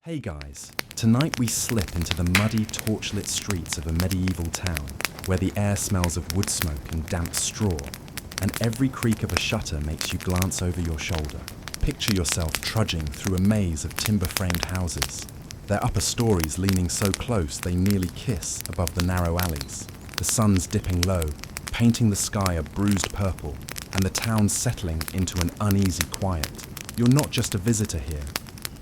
Hey guys, tonight we slip into the muddy, torchlit streets of a medieval town where the air smells of wood smoke and damp straw, and every creak of a shutter makes you glance over your shoulder. Picture yourself trudging through a maze of timber-framed houses, their upper stories leaning so close they nearly kiss above the narrow alleys. The sun's dipping low, painting the sky a bruised purple, and the town settling into an uneasy quiet. You're not just a visitor here,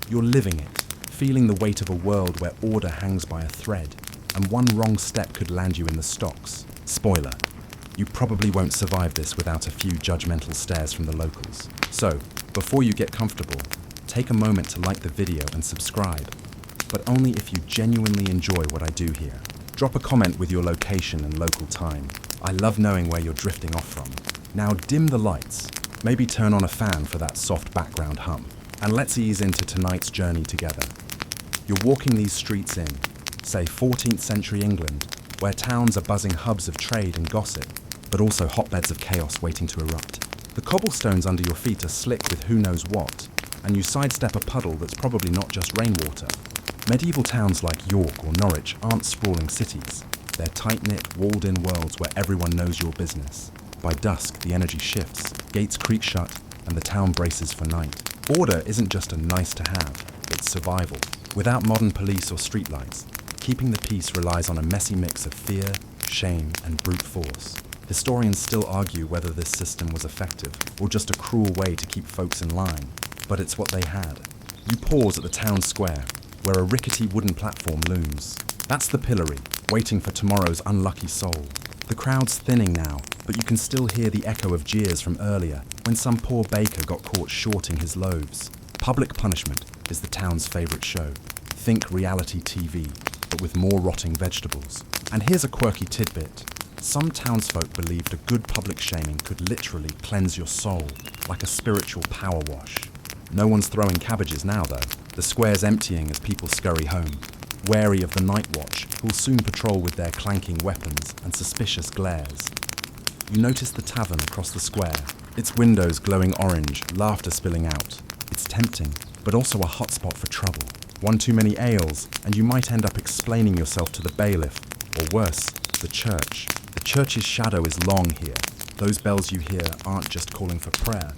you're living it. Feeling the weight of a world where order hangs by a thread, and one wrong step could land you in the stocks. Spoiler, you probably won't survive this without a few judgmental stares from the locals. So, before you get comfortable, take a moment to like the video and subscribe, but only if you genuinely enjoy what I do here. Drop a comment with your location and local time. I love knowing where you're drifting off from. Now dim the lights, maybe turn on a fan for that soft background hum, and let's ease into tonight's journey together. You're walking these streets in, say 14th century England, where towns are buzzing hubs of trade and gossip, but also hotbeds of chaos waiting to erupt. The cobblestones under your feet are slick with who knows what, and you sidestep a puddle that's probably not just rainwater. Medieval towns like York or Norwich aren't sprawling cities. They're tight-knit, walled-in worlds where everyone knows your business. By dusk, the energy shifts, gates creak shut, and the town braces for night. Order isn't just a nice-to-have, it's survival. Without modern police or streetlights, keeping the peace relies on a messy mix of fear, shame, and brute force. Historians still argue whether this system was effective or just a cruel way to keep folks in line, but it's what they had. You pause at the town square, where a rickety wooden platform looms. That's the pillory, waiting for tomorrow's unlucky soul. The crowd's thinning now, but you can still hear the echo of jeers from earlier, when some poor baker got caught shorting his loaves. Public punishment is the town's favourite show. Think reality TV, but with more rotting vegetables. And here's a quirky tidbit. Some townsfolk believed a good public shaming could literally cleanse your soul, like a spiritual power wash. No one's throwing cabbages now though. The square's emptying as people scurry home, wary of the night watch, who'll soon patrol with their clanking weapons and suspicious glares. You notice the tavern across the square, its windows glowing orange, laughter spilling out. It's tempting, but also a hotspot for trouble. One too many ales, and you might end up explaining yourself to the bailiff, or worse, the church. The church's shadow is long here. Those bells you hear aren't just calling for prayer,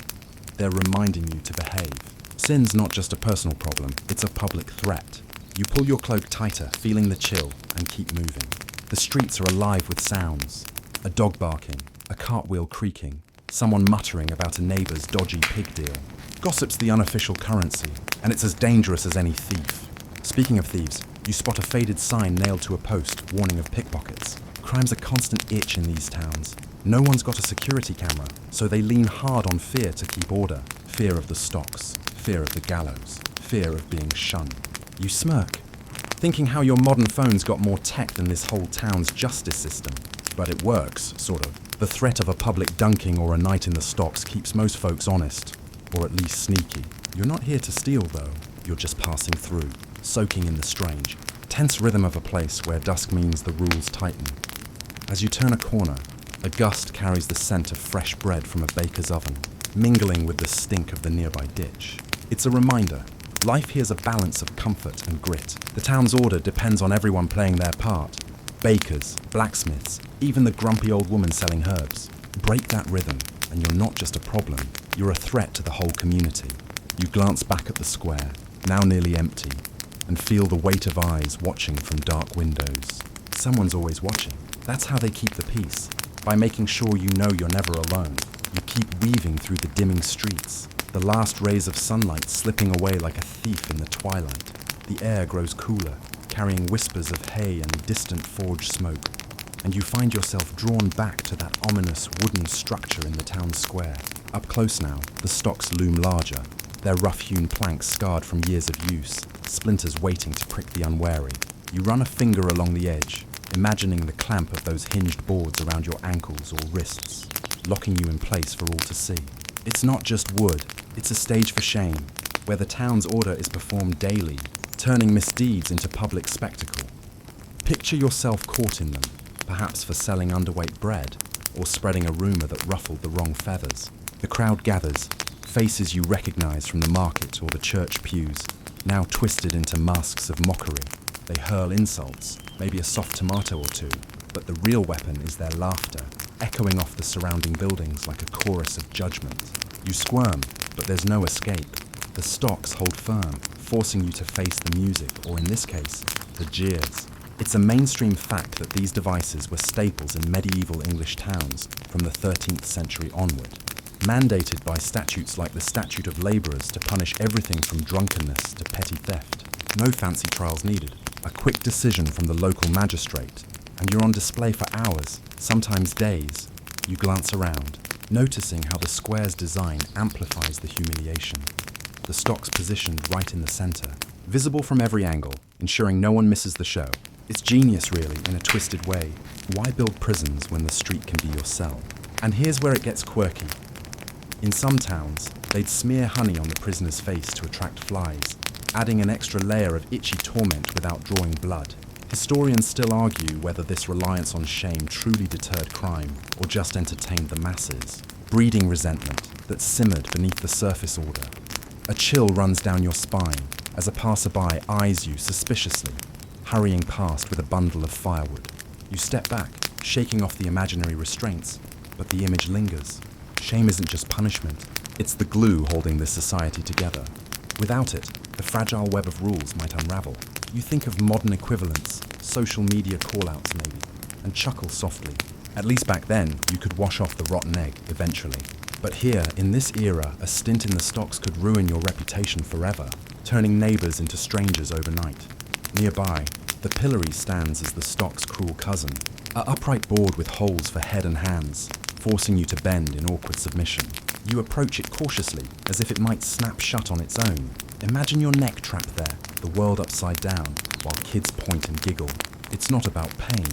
they're reminding you to behave. Sin's not just a personal problem, it's a public threat. You pull your cloak tighter, feeling the chill, and keep moving. The streets are alive with sounds. A dog barking, a cartwheel creaking, someone muttering about a neighbour's dodgy pig deal. Gossip's the unofficial currency, and it's as dangerous as any thief. Speaking of thieves, you spot a faded sign nailed to a post warning of pickpockets. Crime's a constant itch in these towns. No one's got a security camera, so they lean hard on fear to keep order. Fear of the stocks, fear of the gallows, fear of being shunned. You smirk, thinking how your modern phone's got more tech than this whole town's justice system. But it works, sort of. The threat of a public dunking or a night in the stocks keeps most folks honest, or at least sneaky. You're not here to steal though, you're just passing through, soaking in the strange, tense rhythm of a place where dusk means the rules tighten. As you turn a corner, a gust carries the scent of fresh bread from a baker's oven, mingling with the stink of the nearby ditch. It's a reminder, life here's a balance of comfort and grit. The town's order depends on everyone playing their part. Bakers, blacksmiths, even the grumpy old woman selling herbs. Break that rhythm, and you're not just a problem, you're a threat to the whole community. You glance back at the square, now nearly empty, and feel the weight of eyes watching from dark windows. Someone's always watching. That's how they keep the peace, by making sure you know you're never alone. You keep weaving through the dimming streets, the last rays of sunlight slipping away like a thief in the twilight. The air grows cooler, carrying whispers of hay and distant forge smoke, and you find yourself drawn back to that ominous wooden structure in the town square. Up close now, the stocks loom larger, their rough-hewn planks scarred from years of use, splinters waiting to prick the unwary. You run a finger along the edge, imagining the clamp of those hinged boards around your ankles or wrists, locking you in place for all to see. It's not just wood, it's a stage for shame, where the town's order is performed daily, turning misdeeds into public spectacle. Picture yourself caught in them, perhaps for selling underweight bread, or spreading a rumour that ruffled the wrong feathers. The crowd gathers, faces you recognise from the market or the church pews, now twisted into masks of mockery. They hurl insults, maybe a soft tomato or two, but the real weapon is their laughter, echoing off the surrounding buildings like a chorus of judgment. You squirm, but there's no escape. The stocks hold firm, forcing you to face the music, or in this case, the jeers. It's a mainstream fact that these devices were staples in medieval English towns from the 13th century onward, mandated by statutes like the Statute of Labourers to punish everything from drunkenness to petty theft. No fancy trials needed. A quick decision from the local magistrate, and you're on display for hours, sometimes days. You glance around, noticing how the square's design amplifies the humiliation. The stock's positioned right in the centre, visible from every angle, ensuring no one misses the show. It's genius, really, in a twisted way. Why build prisons when the street can be your cell? And here's where it gets quirky. In some towns, they'd smear honey on the prisoner's face to attract flies, adding an extra layer of itchy torment without drawing blood. Historians still argue whether this reliance on shame truly deterred crime or just entertained the masses, breeding resentment that simmered beneath the surface order. A chill runs down your spine as a passerby eyes you suspiciously, hurrying past with a bundle of firewood. You step back, shaking off the imaginary restraints, but the image lingers. Shame isn't just punishment, it's the glue holding this society together. Without it, the fragile web of rules might unravel. You think of modern equivalents, social media call-outs maybe, and chuckle softly. At least back then, you could wash off the rotten egg eventually. But here, in this era, a stint in the stocks could ruin your reputation forever, turning neighbours into strangers overnight. Nearby, the Pillories stands as the stock's cruel cousin, an upright board with holes for head and hands, forcing you to bend in awkward submission. You approach it cautiously, as if it might snap shut on its own. Imagine your neck trapped there, the world upside down, while kids point and giggle. It's not about pain,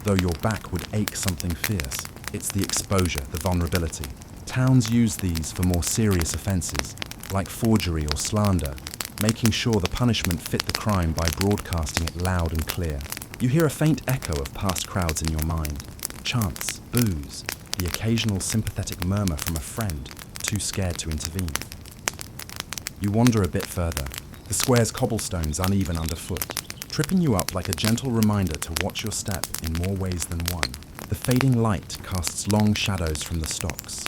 though your back would ache something fierce. It's the exposure, the vulnerability. Towns use these for more serious offences, like forgery or slander, making sure the punishment fit the crime by broadcasting it loud and clear. You hear a faint echo of past crowds in your mind. Chants, boos, the occasional sympathetic murmur from a friend, too scared to intervene. You wander a bit further, the square's cobblestones uneven underfoot, tripping you up like a gentle reminder to watch your step in more ways than one. The fading light casts long shadows from the stocks,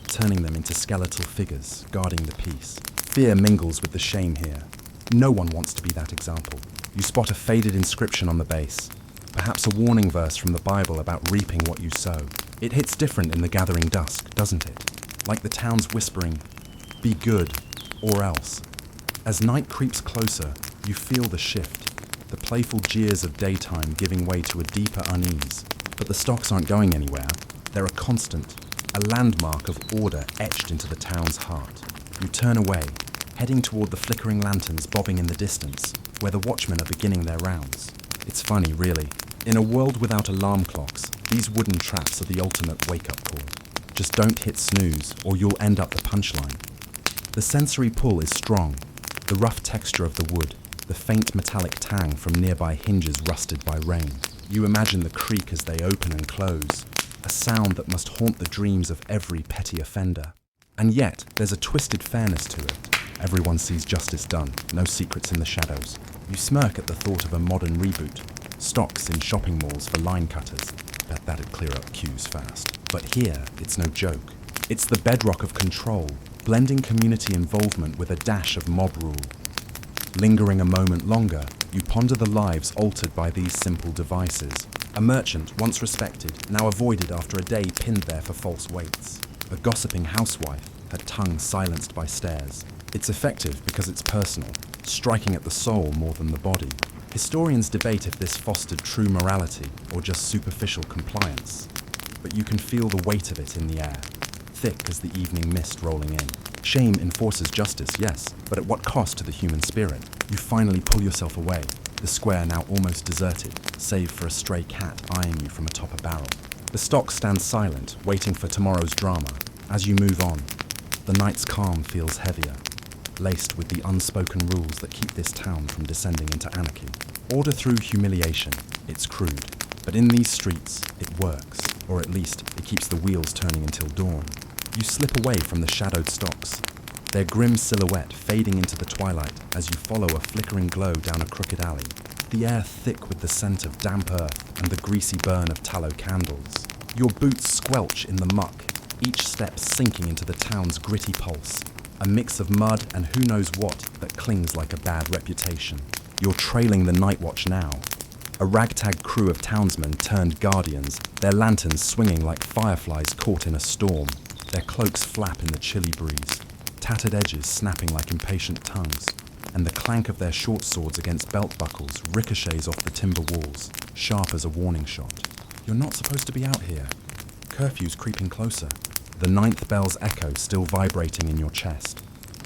turning them into skeletal figures guarding the peace. Fear mingles with the shame here. No one wants to be that example. You spot a faded inscription on the base, perhaps a warning verse from the Bible about reaping what you sow. It hits different in the gathering dusk, doesn't it? Like the town's whispering, "Be good, or else." As night creeps closer, you feel the shift, the playful jeers of daytime giving way to a deeper unease. But the stocks aren't going anywhere. They're a constant, a landmark of order etched into the town's heart. You turn away, heading toward the flickering lanterns bobbing in the distance, where the watchmen are beginning their rounds. It's funny, really. In a world without alarm clocks, these wooden traps are the ultimate wake-up call. Just don't hit snooze, or you'll end up the punchline. The sensory pull is strong. The rough texture of the wood, the faint metallic tang from nearby hinges rusted by rain. You imagine the creak as they open and close, a sound that must haunt the dreams of every petty offender. And yet, there's a twisted fairness to it. Everyone sees justice done, no secrets in the shadows. You smirk at the thought of a modern reboot. Stocks in shopping malls for line cutters. Bet that'd clear up queues fast. But here, it's no joke. It's the bedrock of control, blending community involvement with a dash of mob rule. Lingering a moment longer, you ponder the lives altered by these simple devices. A merchant, once respected, now avoided after a day pinned there for false weights. A gossiping housewife, her tongue silenced by stares. It's effective because it's personal, striking at the soul more than the body. Historians debate if this fostered true morality or just superficial compliance. But you can feel the weight of it in the air, thick as the evening mist rolling in. Shame enforces justice, yes, but at what cost to the human spirit? You finally pull yourself away, the square now almost deserted, save for a stray cat eyeing you from atop a barrel. The stock stands silent, waiting for tomorrow's drama. As you move on, the night's calm feels heavier, laced with the unspoken rules that keep this town from descending into anarchy. Order through humiliation, it's crude, but in these streets, it works, or at least it keeps the wheels turning until dawn. You slip away from the shadowed stocks, their grim silhouette fading into the twilight as you follow a flickering glow down a crooked alley, the air thick with the scent of damp earth and the greasy burn of tallow candles. Your boots squelch in the muck, each step sinking into the town's gritty pulse, a mix of mud and who knows what that clings like a bad reputation. You're trailing the night watch now, a ragtag crew of townsmen turned guardians, their lanterns swinging like fireflies caught in a storm, their cloaks flap in the chilly breeze, tattered edges snapping like impatient tongues, and the clank of their short swords against belt buckles ricochets off the timber walls, sharp as a warning shot. You're not supposed to be out here. Curfew's creeping closer, the ninth bell's echo still vibrating in your chest.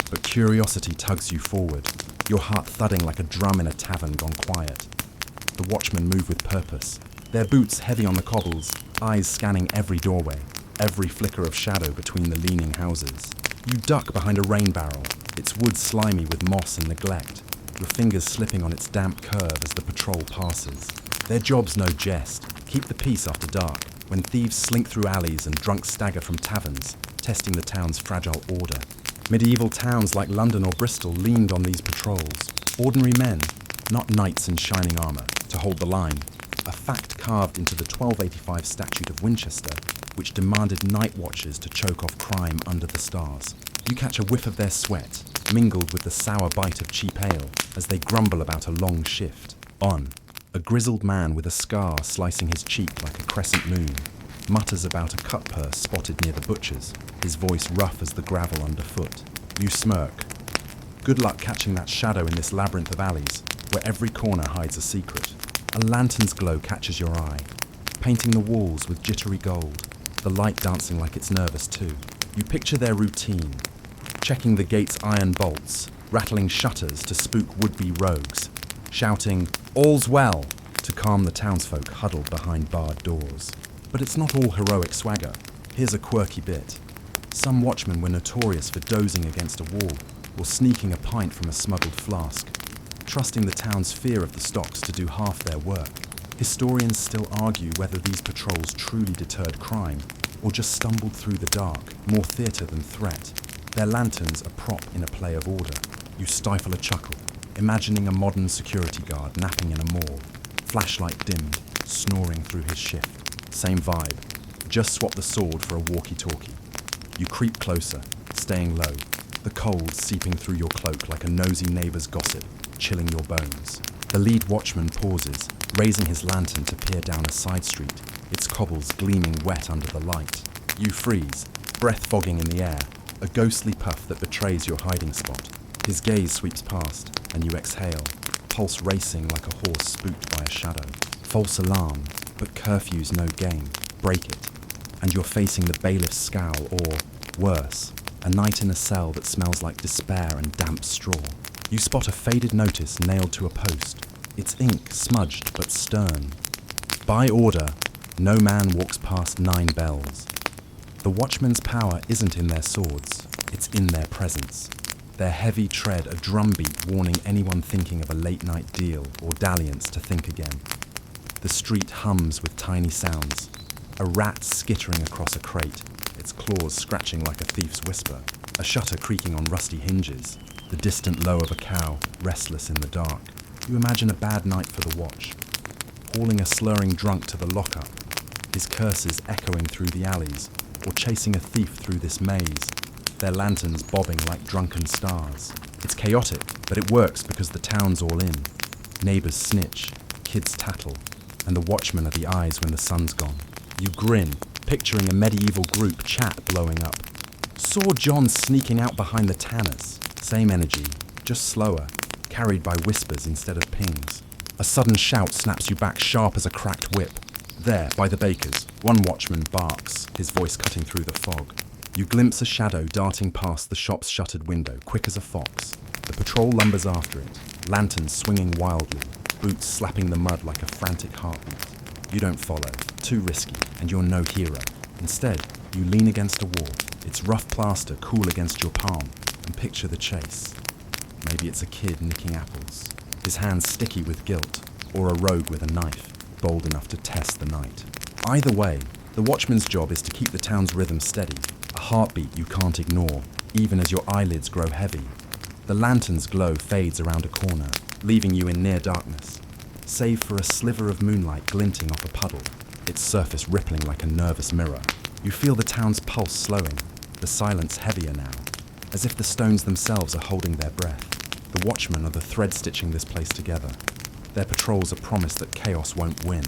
But curiosity tugs you forward, your heart thudding like a drum in a tavern gone quiet. The watchmen move with purpose, their boots heavy on the cobbles, eyes scanning every doorway, every flicker of shadow between the leaning houses. You duck behind a rain barrel, its wood slimy with moss and neglect, your fingers slipping on its damp curve as the patrol passes. Their job's no jest, keep the peace after dark, when thieves slink through alleys and drunks stagger from taverns, testing the town's fragile order. Medieval towns like London or Bristol leaned on these patrols. Ordinary men, not knights in shining armour, to hold the line. A fact carved into the 1285 Statute of Winchester, which demanded night watchers to choke off crime under the stars. You catch a whiff of their sweat, mingled with the sour bite of cheap ale, as they grumble about a long shift. On, a grizzled man with a scar slicing his cheek like a crescent moon, mutters about a cut purse spotted near the butcher's, his voice rough as the gravel underfoot. You smirk. Good luck catching that shadow in this labyrinth of alleys, where every corner hides a secret. A lantern's glow catches your eye, painting the walls with jittery gold, the light dancing like it's nervous too. You picture their routine, checking the gate's iron bolts, rattling shutters to spook would-be rogues, shouting, "All's well," to calm the townsfolk huddled behind barred doors. But it's not all heroic swagger. Here's a quirky bit. Some watchmen were notorious for dozing against a wall or sneaking a pint from a smuggled flask, trusting the town's fear of the stocks to do half their work. Historians still argue whether these patrols truly deterred crime or just stumbled through the dark, more theatre than threat. Their lanterns a prop in a play of order. You stifle a chuckle, imagining a modern security guard napping in a mall, flashlight dimmed, snoring through his shift. Same vibe, just swap the sword for a walkie-talkie. You creep closer, staying low, the cold seeping through your cloak like a nosy neighbour's gossip, chilling your bones. The lead watchman pauses, raising his lantern to peer down a side street, its cobbles gleaming wet under the light. You freeze, breath fogging in the air, a ghostly puff that betrays your hiding spot. His gaze sweeps past, and you exhale, pulse racing like a horse spooked by a shadow. False alarm, but curfew's no game. Break it, and you're facing the bailiff's scowl or, worse, a night in a cell that smells like despair and damp straw. You spot a faded notice nailed to a post, its ink smudged but stern. By order, no man walks past 9 bells. The watchmen's power isn't in their swords, it's in their presence. Their heavy tread a drumbeat warning anyone thinking of a late-night deal or dalliance to think again. The street hums with tiny sounds. A rat skittering across a crate, its claws scratching like a thief's whisper. A shutter creaking on rusty hinges. The distant low of a cow, restless in the dark. You imagine a bad night for the watch. Hauling a slurring drunk to the lockup, his curses echoing through the alleys, or chasing a thief through this maze, their lanterns bobbing like drunken stars. It's chaotic, but it works because the town's all in. Neighbours snitch, kids tattle, and the watchmen are the eyes when the sun's gone. You grin, picturing a medieval group chat blowing up. Saw John sneaking out behind the tanners. Same energy, just slower, carried by whispers instead of pings. A sudden shout snaps you back sharp as a cracked whip. There, by the baker's, one watchman barks, his voice cutting through the fog. You glimpse a shadow darting past the shop's shuttered window, quick as a fox. The patrol lumbers after it, lanterns swinging wildly, boots slapping the mud like a frantic heartbeat. You don't follow, too risky, and you're no hero. Instead, you lean against a wall, its rough plaster cool against your palm, and picture the chase. Maybe it's a kid nicking apples, his hands sticky with guilt, or a rogue with a knife, bold enough to test the night. Either way, the watchman's job is to keep the town's rhythm steady, a heartbeat you can't ignore, even as your eyelids grow heavy. The lantern's glow fades around a corner, leaving you in near darkness, save for a sliver of moonlight glinting off a puddle, its surface rippling like a nervous mirror. You feel the town's pulse slowing, the silence heavier now, as if the stones themselves are holding their breath. The watchmen are the thread stitching this place together. Their patrols a promise that chaos won't win.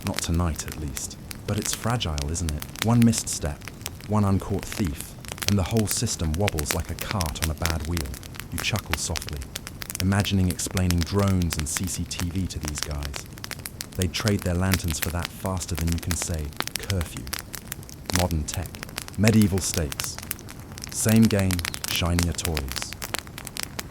Not tonight, at least. But it's fragile, isn't it? One misstep, one uncaught thief, and the whole system wobbles like a cart on a bad wheel. You chuckle softly, imagining explaining drones and CCTV to these guys. They'd trade their lanterns for that faster than you can say curfew. Modern tech, medieval stakes. Same game, shinier toys.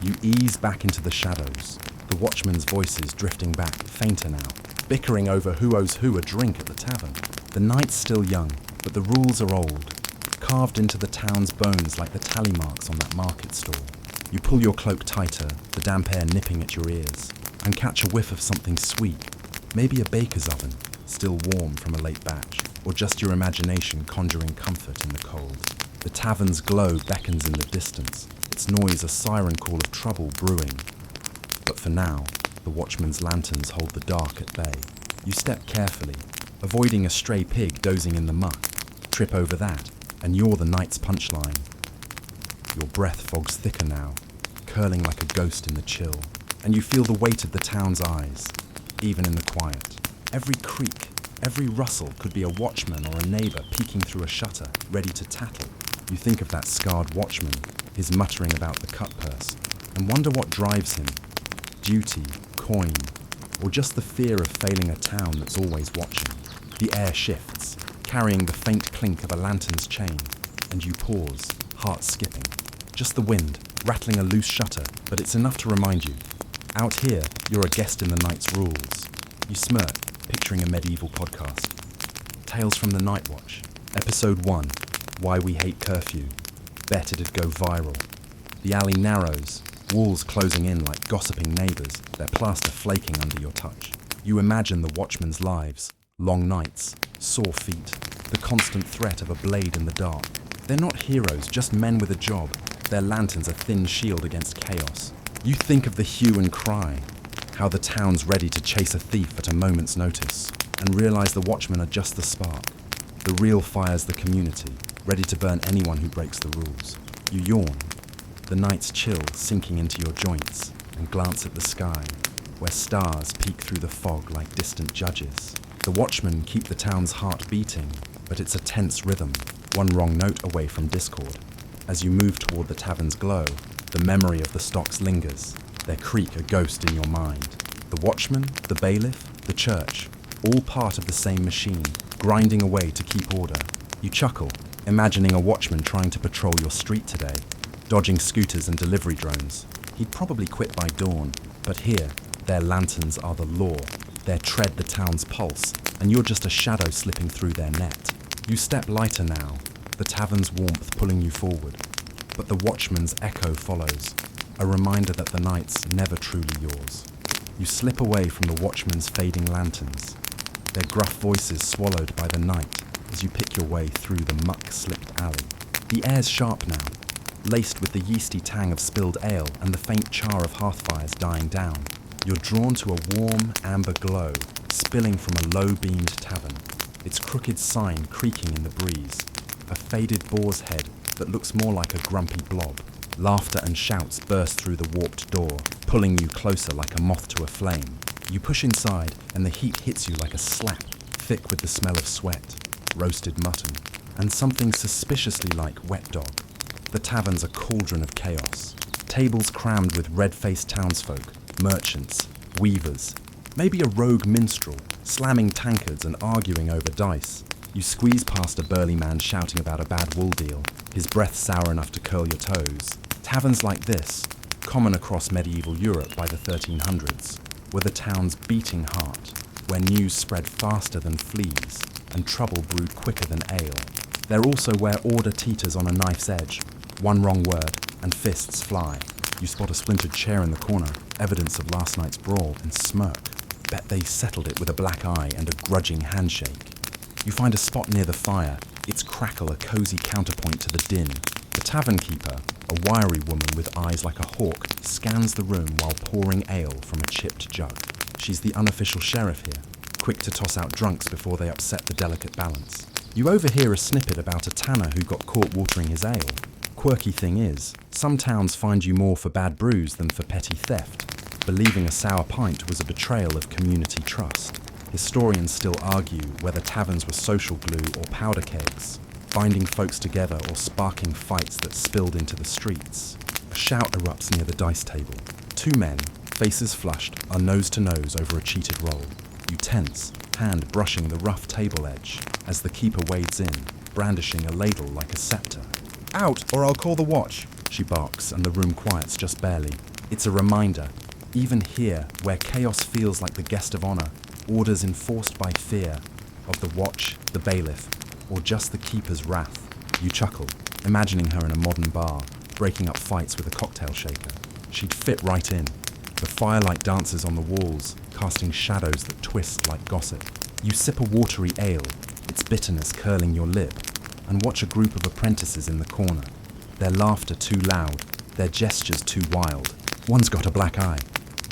You ease back into the shadows, the watchman's voices drifting back, fainter now, bickering over who owes who a drink at the tavern. The night's still young, but the rules are old, carved into the town's bones like the tally marks on that market stall. You pull your cloak tighter, the damp air nipping at your ears, and catch a whiff of something sweet, maybe a baker's oven, still warm from a late batch, or just your imagination conjuring comfort in the cold. The tavern's glow beckons in the distance, its noise a siren call of trouble brewing. But for now, the watchman's lanterns hold the dark at bay. You step carefully, avoiding a stray pig dozing in the muck, trip over that, and you're the night's punchline. Your breath fogs thicker now, curling like a ghost in the chill, and you feel the weight of the town's eyes, even in the quiet. Every creak, every rustle could be a watchman or a neighbour peeking through a shutter, ready to tattle. You think of that scarred watchman, his muttering about the cut purse, and wonder what drives him. Duty, coin, or just the fear of failing a town that's always watching. The air shifts, carrying the faint clink of a lantern's chain, and you pause, heart skipping. Just the wind, rattling a loose shutter, but it's enough to remind you. Out here, you're a guest in the night's rules. You smirk, picturing a medieval podcast. Tales from the Night Watch, Episode 1, Why We Hate Curfew. Bet it'd go viral. The alley narrows, walls closing in like gossiping neighbours, their plaster flaking under your touch. You imagine the watchmen's lives, long nights, sore feet, the constant threat of a blade in the dark. They're not heroes, just men with a job. Their lanterns a thin shield against chaos. You think of the hue and cry, how the town's ready to chase a thief at a moment's notice, and realise the watchmen are just the spark. The real fire's the community, ready to burn anyone who breaks the rules. You yawn, the night's chill sinking into your joints, and glance at the sky, where stars peek through the fog like distant judges. The watchmen keep the town's heart beating, but it's a tense rhythm, one wrong note away from discord. As you move toward the tavern's glow, the memory of the stocks lingers, their creak a ghost in your mind. The watchman, the bailiff, the church, all part of the same machine, grinding away to keep order. You chuckle, imagining a watchman trying to patrol your street today, dodging scooters and delivery drones. He'd probably quit by dawn, but here, their lanterns are the law. Their tread the town's pulse, and you're just a shadow slipping through their net. You step lighter now, the tavern's warmth pulling you forward. But the watchman's echo follows, a reminder that the night's never truly yours. You slip away from the watchman's fading lanterns, their gruff voices swallowed by the night as you pick your way through the muck-slipped alley. The air's sharp now, laced with the yeasty tang of spilled ale and the faint char of hearth-fires dying down. You're drawn to a warm, amber glow, spilling from a low-beamed tavern, its crooked sign creaking in the breeze. A faded boar's head that looks more like a grumpy blob. Laughter and shouts burst through the warped door, pulling you closer like a moth to a flame. You push inside, and the heat hits you like a slap, thick with the smell of sweat, roasted mutton, and something suspiciously like wet dog. The tavern's a cauldron of chaos. Tables crammed with red-faced townsfolk, merchants, weavers, maybe a rogue minstrel, slamming tankards and arguing over dice. You squeeze past a burly man shouting about a bad wool deal, his breath sour enough to curl your toes. Taverns like this, common across medieval Europe by the 1300s, were the town's beating heart, where news spread faster than fleas and trouble brewed quicker than ale. They're also where order teeters on a knife's edge. One wrong word, and fists fly. You spot a splintered chair in the corner, evidence of last night's brawl, and smirk. Bet they settled it with a black eye and a grudging handshake. You find a spot near the fire, its crackle a cozy counterpoint to the din. The tavern keeper, a wiry woman with eyes like a hawk, scans the room while pouring ale from a chipped jug. She's the unofficial sheriff here, quick to toss out drunks before they upset the delicate balance. You overhear a snippet about a tanner who got caught watering his ale. Quirky thing is, some towns find you more for bad brews than for petty theft. Believing a sour pint was a betrayal of community trust. Historians still argue whether taverns were social glue or powder kegs, binding folks together or sparking fights that spilled into the streets. A shout erupts near the dice table. Two men, faces flushed, are nose to nose over a cheated roll. You tense, hand brushing the rough table edge, as the keeper wades in, brandishing a ladle like a scepter. "Out, or I'll call the watch," she barks, and the room quiets just barely. It's a reminder, even here, where chaos feels like the guest of honor, orders enforced by fear, of the watch, the bailiff, or just the keeper's wrath. You chuckle, imagining her in a modern bar, breaking up fights with a cocktail shaker. She'd fit right in. The firelight dances on the walls, casting shadows that twist like gossip. You sip a watery ale, its bitterness curling your lip, and watch a group of apprentices in the corner. Their laughter too loud, their gestures too wild. One's got a black eye,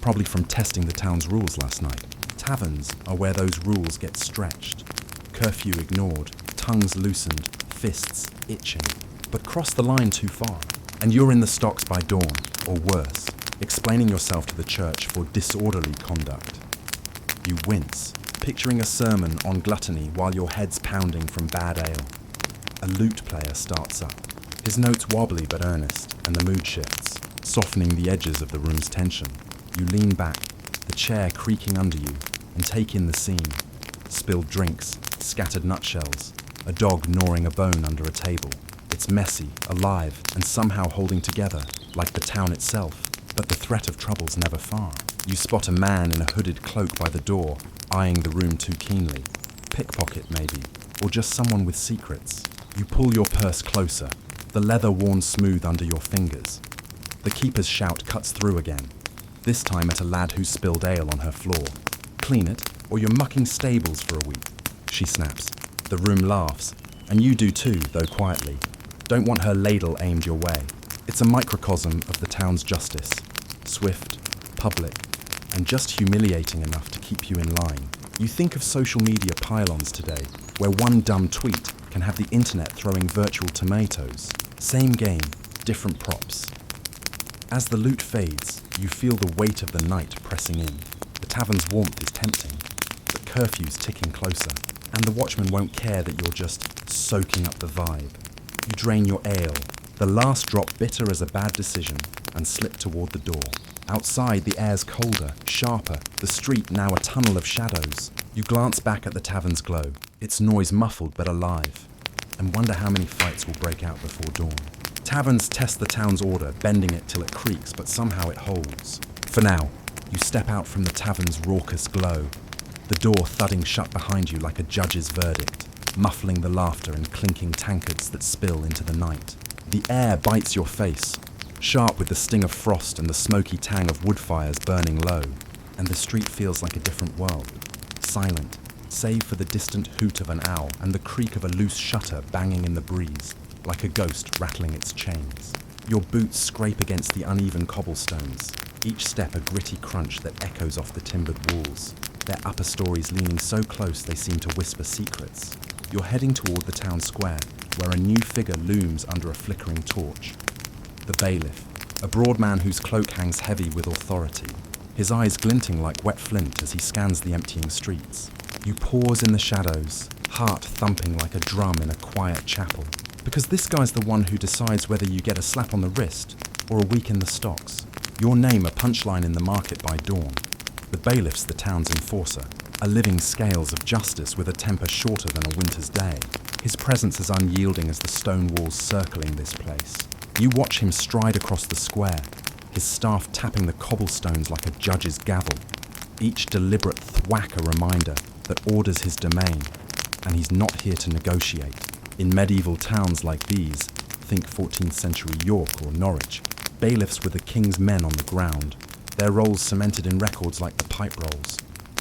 probably from testing the town's rules last night. Taverns are where those rules get stretched. Curfew ignored, tongues loosened, fists itching. But cross the line too far, and you're in the stocks by dawn, or worse, explaining yourself to the church for disorderly conduct. You wince, picturing a sermon on gluttony while your head's pounding from bad ale. A lute player starts up, his notes wobbly but earnest, and the mood shifts, softening the edges of the room's tension. You lean back, the chair creaking under you, and take in the scene. Spilled drinks, scattered nutshells, a dog gnawing a bone under a table. It's messy, alive, and somehow holding together, like the town itself. But the threat of trouble's never far. You spot a man in a hooded cloak by the door, eyeing the room too keenly. Pickpocket, maybe, or just someone with secrets. You pull your purse closer, the leather worn smooth under your fingers. The keeper's shout cuts through again, this time at a lad who spilled ale on her floor. "Clean it, or you're mucking stables for a week," she snaps. The room laughs, and you do too, though quietly. Don't want her ladle aimed your way. It's a microcosm of the town's justice. Swift, public, and just humiliating enough to keep you in line. You think of social media pylons today, where one dumb tweet can have the internet throwing virtual tomatoes. Same game, different props. As the loot fades, you feel the weight of the night pressing in. The tavern's warmth is tempting, but curfew's ticking closer, and the watchman won't care that you're just soaking up the vibe. You drain your ale, the last drop bitter as a bad decision, and slip toward the door. Outside, the air's colder, sharper, the street now a tunnel of shadows. You glance back at the tavern's glow, its noise muffled but alive, and wonder how many fights will break out before dawn. Taverns test the town's order, bending it till it creaks, but somehow it holds. For now, you step out from the tavern's raucous glow, the door thudding shut behind you like a judge's verdict, muffling the laughter and clinking tankards that spill into the night. The air bites your face, sharp with the sting of frost and the smoky tang of wood fires burning low, and the street feels like a different world, silent, save for the distant hoot of an owl and the creak of a loose shutter banging in the breeze, like a ghost rattling its chains. Your boots scrape against the uneven cobblestones, each step a gritty crunch that echoes off the timbered walls, their upper stories leaning so close they seem to whisper secrets. You're heading toward the town square, where a new figure looms under a flickering torch. The bailiff, a broad man whose cloak hangs heavy with authority, his eyes glinting like wet flint as he scans the emptying streets. You pause in the shadows, heart thumping like a drum in a quiet chapel, because this guy's the one who decides whether you get a slap on the wrist or a week in the stocks. Your name a punchline in the market by dawn. The bailiff's the town's enforcer, a living scales of justice with a temper shorter than a winter's day. His presence as unyielding as the stone walls circling this place. You watch him stride across the square, his staff tapping the cobblestones like a judge's gavel, each deliberate thwack a reminder that orders his domain, and he's not here to negotiate. In medieval towns like these, think 14th century York or Norwich, bailiffs were the king's men on the ground, their roles cemented in records like the pipe rolls,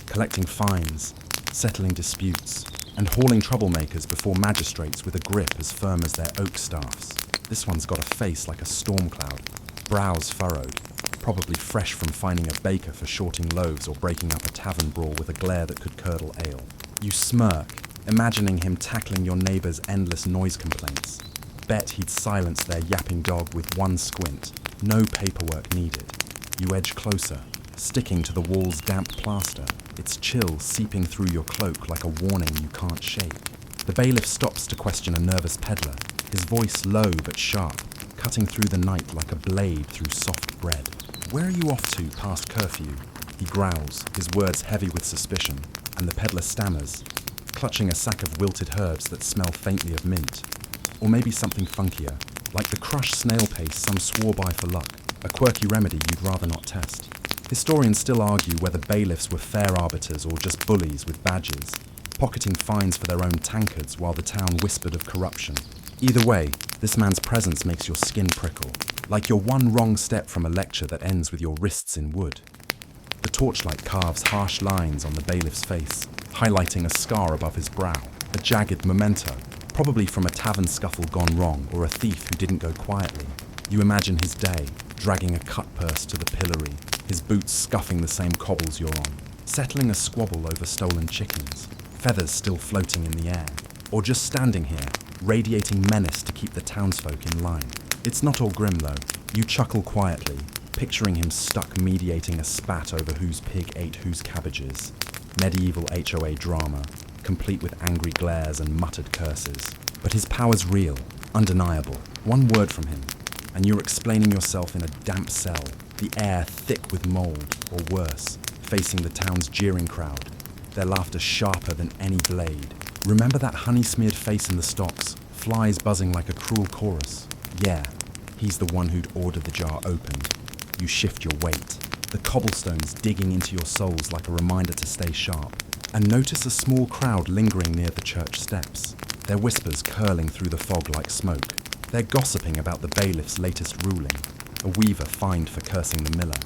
collecting fines, settling disputes, and hauling troublemakers before magistrates with a grip as firm as their oak staffs. This one's got a face like a storm cloud, brows furrowed, probably fresh from finding a baker for shorting loaves or breaking up a tavern brawl with a glare that could curdle ale. You smirk, imagining him tackling your neighbour's endless noise complaints. Bet he'd silence their yapping dog with one squint. No paperwork needed. You edge closer, sticking to the wall's damp plaster, its chill seeping through your cloak like a warning you can't shake. The bailiff stops to question a nervous peddler, his voice low but sharp, cutting through the night like a blade through soft bread. "Where are you off to past curfew?" He growls, his words heavy with suspicion, and the peddler stammers, clutching a sack of wilted herbs that smell faintly of mint. Or maybe something funkier, like the crushed snail paste some swore by for luck, a quirky remedy you'd rather not test. Historians still argue whether bailiffs were fair arbiters or just bullies with badges, pocketing fines for their own tankards while the town whispered of corruption. Either way, this man's presence makes your skin prickle, like you're one wrong step from a lecture that ends with your wrists in wood. The torchlight carves harsh lines on the bailiff's face, highlighting a scar above his brow, a jagged memento, probably from a tavern scuffle gone wrong or a thief who didn't go quietly. You imagine his day, dragging a cut purse to the pillory, his boots scuffing the same cobbles you're on, settling a squabble over stolen chickens, feathers still floating in the air, or just standing here, radiating menace to keep the townsfolk in line. It's not all grim though. You chuckle quietly, picturing him stuck mediating a spat over whose pig ate whose cabbages. Medieval HOA drama, complete with angry glares and muttered curses. But his power's real, undeniable. One word from him, and you're explaining yourself in a damp cell, the air thick with mould, or worse, facing the town's jeering crowd, their laughter sharper than any blade. Remember that honey-smeared face in the stocks, flies buzzing like a cruel chorus? Yeah, he's the one who'd ordered the jar opened. You shift your weight, the cobblestones digging into your soles like a reminder to stay sharp, and notice a small crowd lingering near the church steps, their whispers curling through the fog like smoke. They're gossiping about the bailiff's latest ruling, a weaver fined for cursing the miller,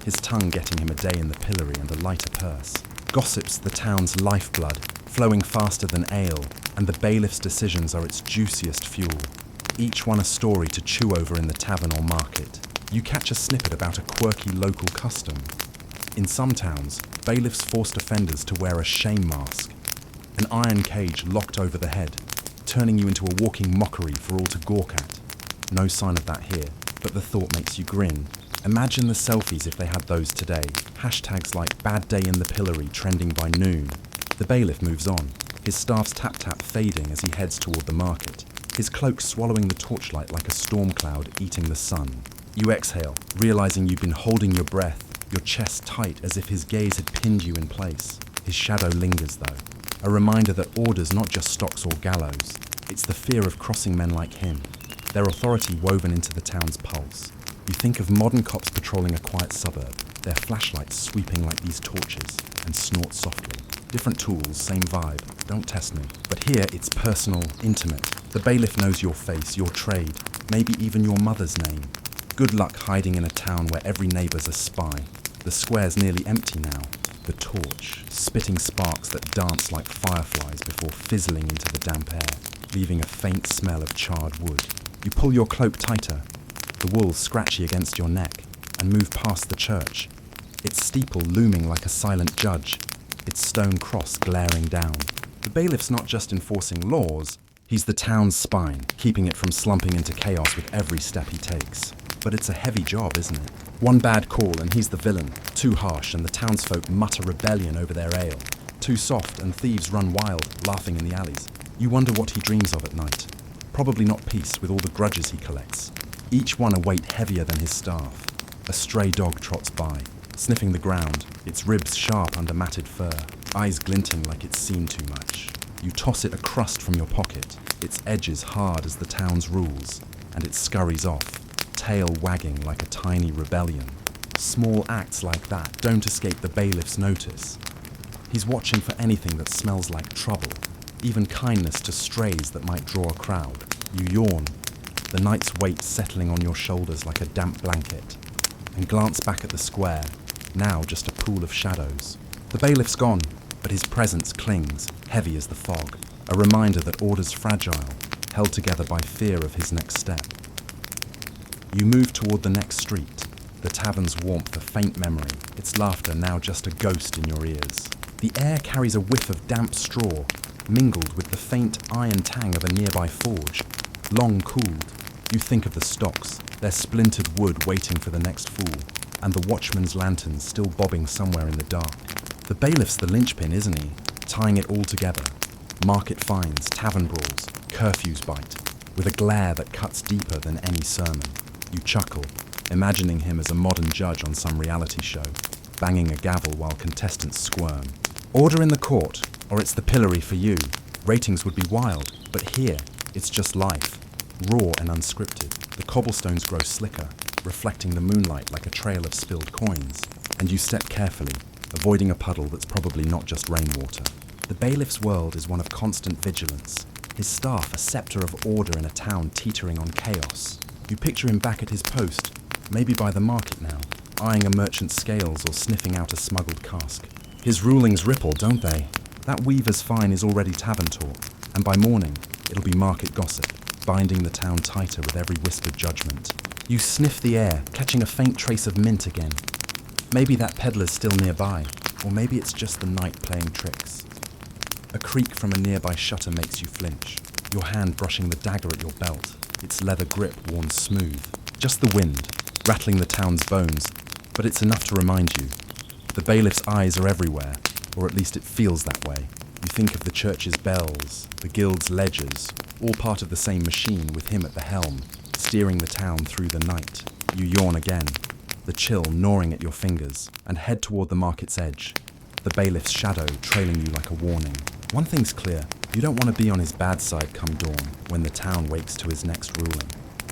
his tongue getting him a day in the pillory and a lighter purse. Gossip's the town's lifeblood, flowing faster than ale, and the bailiff's decisions are its juiciest fuel. Each one a story to chew over in the tavern or market. You catch a snippet about a quirky local custom. In some towns, bailiffs forced offenders to wear a shame mask, an iron cage locked over the head, turning you into a walking mockery for all to gawk at. No sign of that here, but the thought makes you grin. Imagine the selfies if they had those today. Hashtags like "bad day in the pillory" trending by noon. The bailiff moves on, his staff's tap-tap fading as he heads toward the market, his cloak swallowing the torchlight like a storm cloud eating the sun. You exhale, realizing you've been holding your breath, your chest tight as if his gaze had pinned you in place. His shadow lingers though, a reminder that order's not just stocks or gallows. It's the fear of crossing men like him, their authority woven into the town's pulse. You think of modern cops patrolling a quiet suburb, their flashlights sweeping like these torches, and snort softly. Different tools, same vibe, don't test me. But here it's personal, intimate. The bailiff knows your face, your trade, maybe even your mother's name. Good luck hiding in a town where every neighbour's a spy. The square's nearly empty now. The torch, spitting sparks that dance like fireflies before fizzling into the damp air, leaving a faint smell of charred wood. You pull your cloak tighter, the wool scratchy against your neck, and move past the church, its steeple looming like a silent judge, its stone cross glaring down. The bailiff's not just enforcing laws, he's the town's spine, keeping it from slumping into chaos with every step he takes. But it's a heavy job, isn't it? One bad call and he's the villain, too harsh and the townsfolk mutter rebellion over their ale. Too soft and thieves run wild, laughing in the alleys. You wonder what he dreams of at night. Probably not peace with all the grudges he collects. Each one a weight heavier than his staff. A stray dog trots by, sniffing the ground, its ribs sharp under matted fur, eyes glinting like it's seen too much. You toss it a crust from your pocket, its edges hard as the town's rules, and it scurries off, tail wagging like a tiny rebellion. Small acts like that don't escape the bailiff's notice. He's watching for anything that smells like trouble, even kindness to strays that might draw a crowd. You yawn, the night's weight settling on your shoulders like a damp blanket, and glance back at the square, now just a pool of shadows. The bailiff's gone, but his presence clings, heavy as the fog, a reminder that order's fragile, held together by fear of his next step. You move toward the next street, the tavern's warmth a faint memory, its laughter now just a ghost in your ears. The air carries a whiff of damp straw, mingled with the faint iron tang of a nearby forge. Long cooled, you think of the stocks, their splintered wood waiting for the next fool, and the watchman's lanterns still bobbing somewhere in the dark. The bailiff's the linchpin, isn't he? Tying it all together. Market fines, tavern brawls, curfews bite, with a glare that cuts deeper than any sermon. You chuckle, imagining him as a modern judge on some reality show, banging a gavel while contestants squirm. Order in the court, or it's the pillory for you. Ratings would be wild, but here, it's just life, raw and unscripted. The cobblestones grow slicker, reflecting the moonlight like a trail of spilled coins, and you step carefully, avoiding a puddle that's probably not just rainwater. The bailiff's world is one of constant vigilance, his staff a scepter of order in a town teetering on chaos. You picture him back at his post, maybe by the market now, eyeing a merchant's scales or sniffing out a smuggled cask. His rulings ripple, don't they? That weaver's fine is already tavern talk, and by morning, it'll be market gossip, binding the town tighter with every whispered judgment. You sniff the air, catching a faint trace of mint again. Maybe that peddler's still nearby, or maybe it's just the night playing tricks. A creak from a nearby shutter makes you flinch, your hand brushing the dagger at your belt, its leather grip worn smooth. Just the wind, rattling the town's bones, but it's enough to remind you. The bailiff's eyes are everywhere, or at least it feels that way. You think of the church's bells, the guild's ledgers, all part of the same machine with him at the helm, steering the town through the night. You yawn again, the chill gnawing at your fingers, and head toward the market's edge, the bailiff's shadow trailing you like a warning. One thing's clear, you don't want to be on his bad side come dawn, when the town wakes to his next ruling.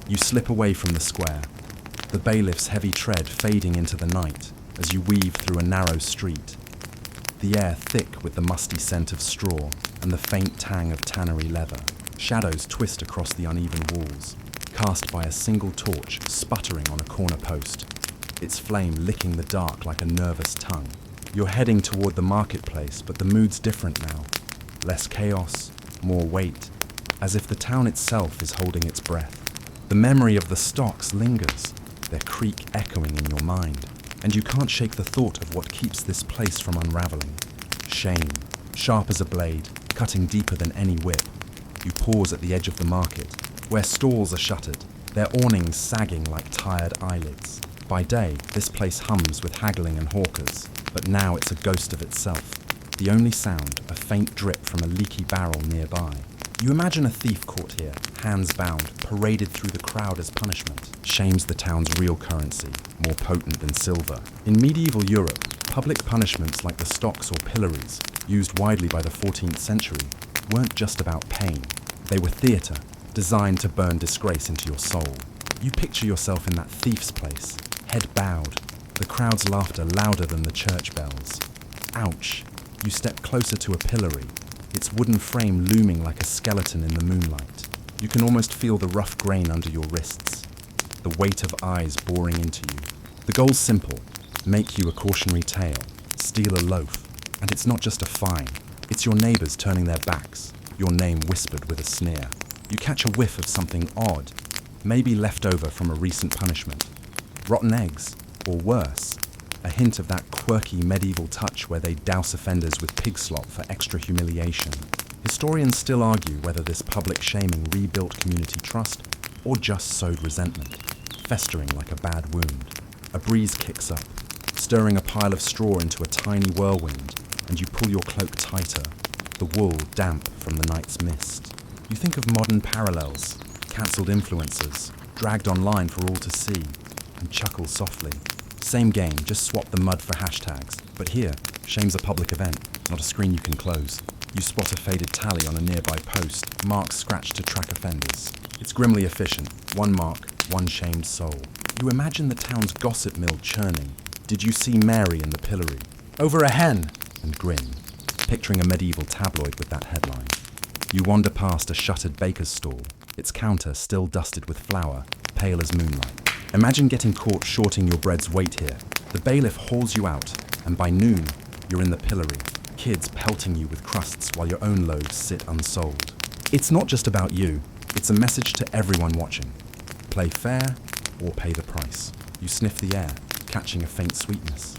You slip away from the square, the bailiff's heavy tread fading into the night as you weave through a narrow street, the air thick with the musty scent of straw and the faint tang of tannery leather. Shadows twist across the uneven walls, cast by a single torch sputtering on a corner post, its flame licking the dark like a nervous tongue. You're heading toward the marketplace, but the mood's different now. Less chaos, more weight, as if the town itself is holding its breath. The memory of the stocks lingers, their creak echoing in your mind, and you can't shake the thought of what keeps this place from unraveling. Shame, sharp as a blade, cutting deeper than any whip. You pause at the edge of the market, where stalls are shuttered, their awnings sagging like tired eyelids. By day, this place hums with haggling and hawkers, but now it's a ghost of itself. The only sound, a faint drip from a leaky barrel nearby. You imagine a thief caught here, hands bound, paraded through the crowd as punishment. Shame's the town's real currency, more potent than silver. In medieval Europe, public punishments like the stocks or pillories, used widely by the 14th century, weren't just about pain. They were theatre, designed to burn disgrace into your soul. You picture yourself in that thief's place, head bowed, the crowd's laughter louder than the church bells. Ouch! You step closer to a pillory, its wooden frame looming like a skeleton in the moonlight. You can almost feel the rough grain under your wrists, the weight of eyes boring into you. The goal's simple: make you a cautionary tale, steal a loaf, and it's not just a fine, it's your neighbours turning their backs, your name whispered with a sneer. You catch a whiff of something odd, maybe left over from a recent punishment. Rotten eggs, or worse, a hint of that quirky medieval touch where they douse offenders with pig slop for extra humiliation. Historians still argue whether this public shaming rebuilt community trust or just sowed resentment, festering like a bad wound. A breeze kicks up, stirring a pile of straw into a tiny whirlwind, and you pull your cloak tighter, the wool damp from the night's mist. You think of modern parallels, cancelled influencers, dragged online for all to see, and chuckle softly. Same game, just swap the mud for hashtags. But here, shame's a public event, not a screen you can close. You spot a faded tally on a nearby post, marks scratched to track offenders. It's grimly efficient, one mark, one shamed soul. You imagine the town's gossip mill churning. Did you see Mary in the pillory? Over a hen! And grin, picturing a medieval tabloid with that headline. You wander past a shuttered baker's stall, its counter still dusted with flour, pale as moonlight. Imagine getting caught shorting your bread's weight here. The bailiff hauls you out, and by noon, you're in the pillory, kids pelting you with crusts while your own loaves sit unsold. It's not just about you, it's a message to everyone watching. Play fair, or pay the price. You sniff the air, catching a faint sweetness.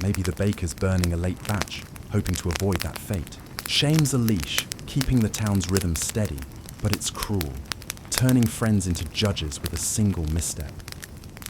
Maybe the baker's burning a late batch, hoping to avoid that fate. Shame's a leash, keeping the town's rhythm steady, but it's cruel, turning friends into judges with a single misstep.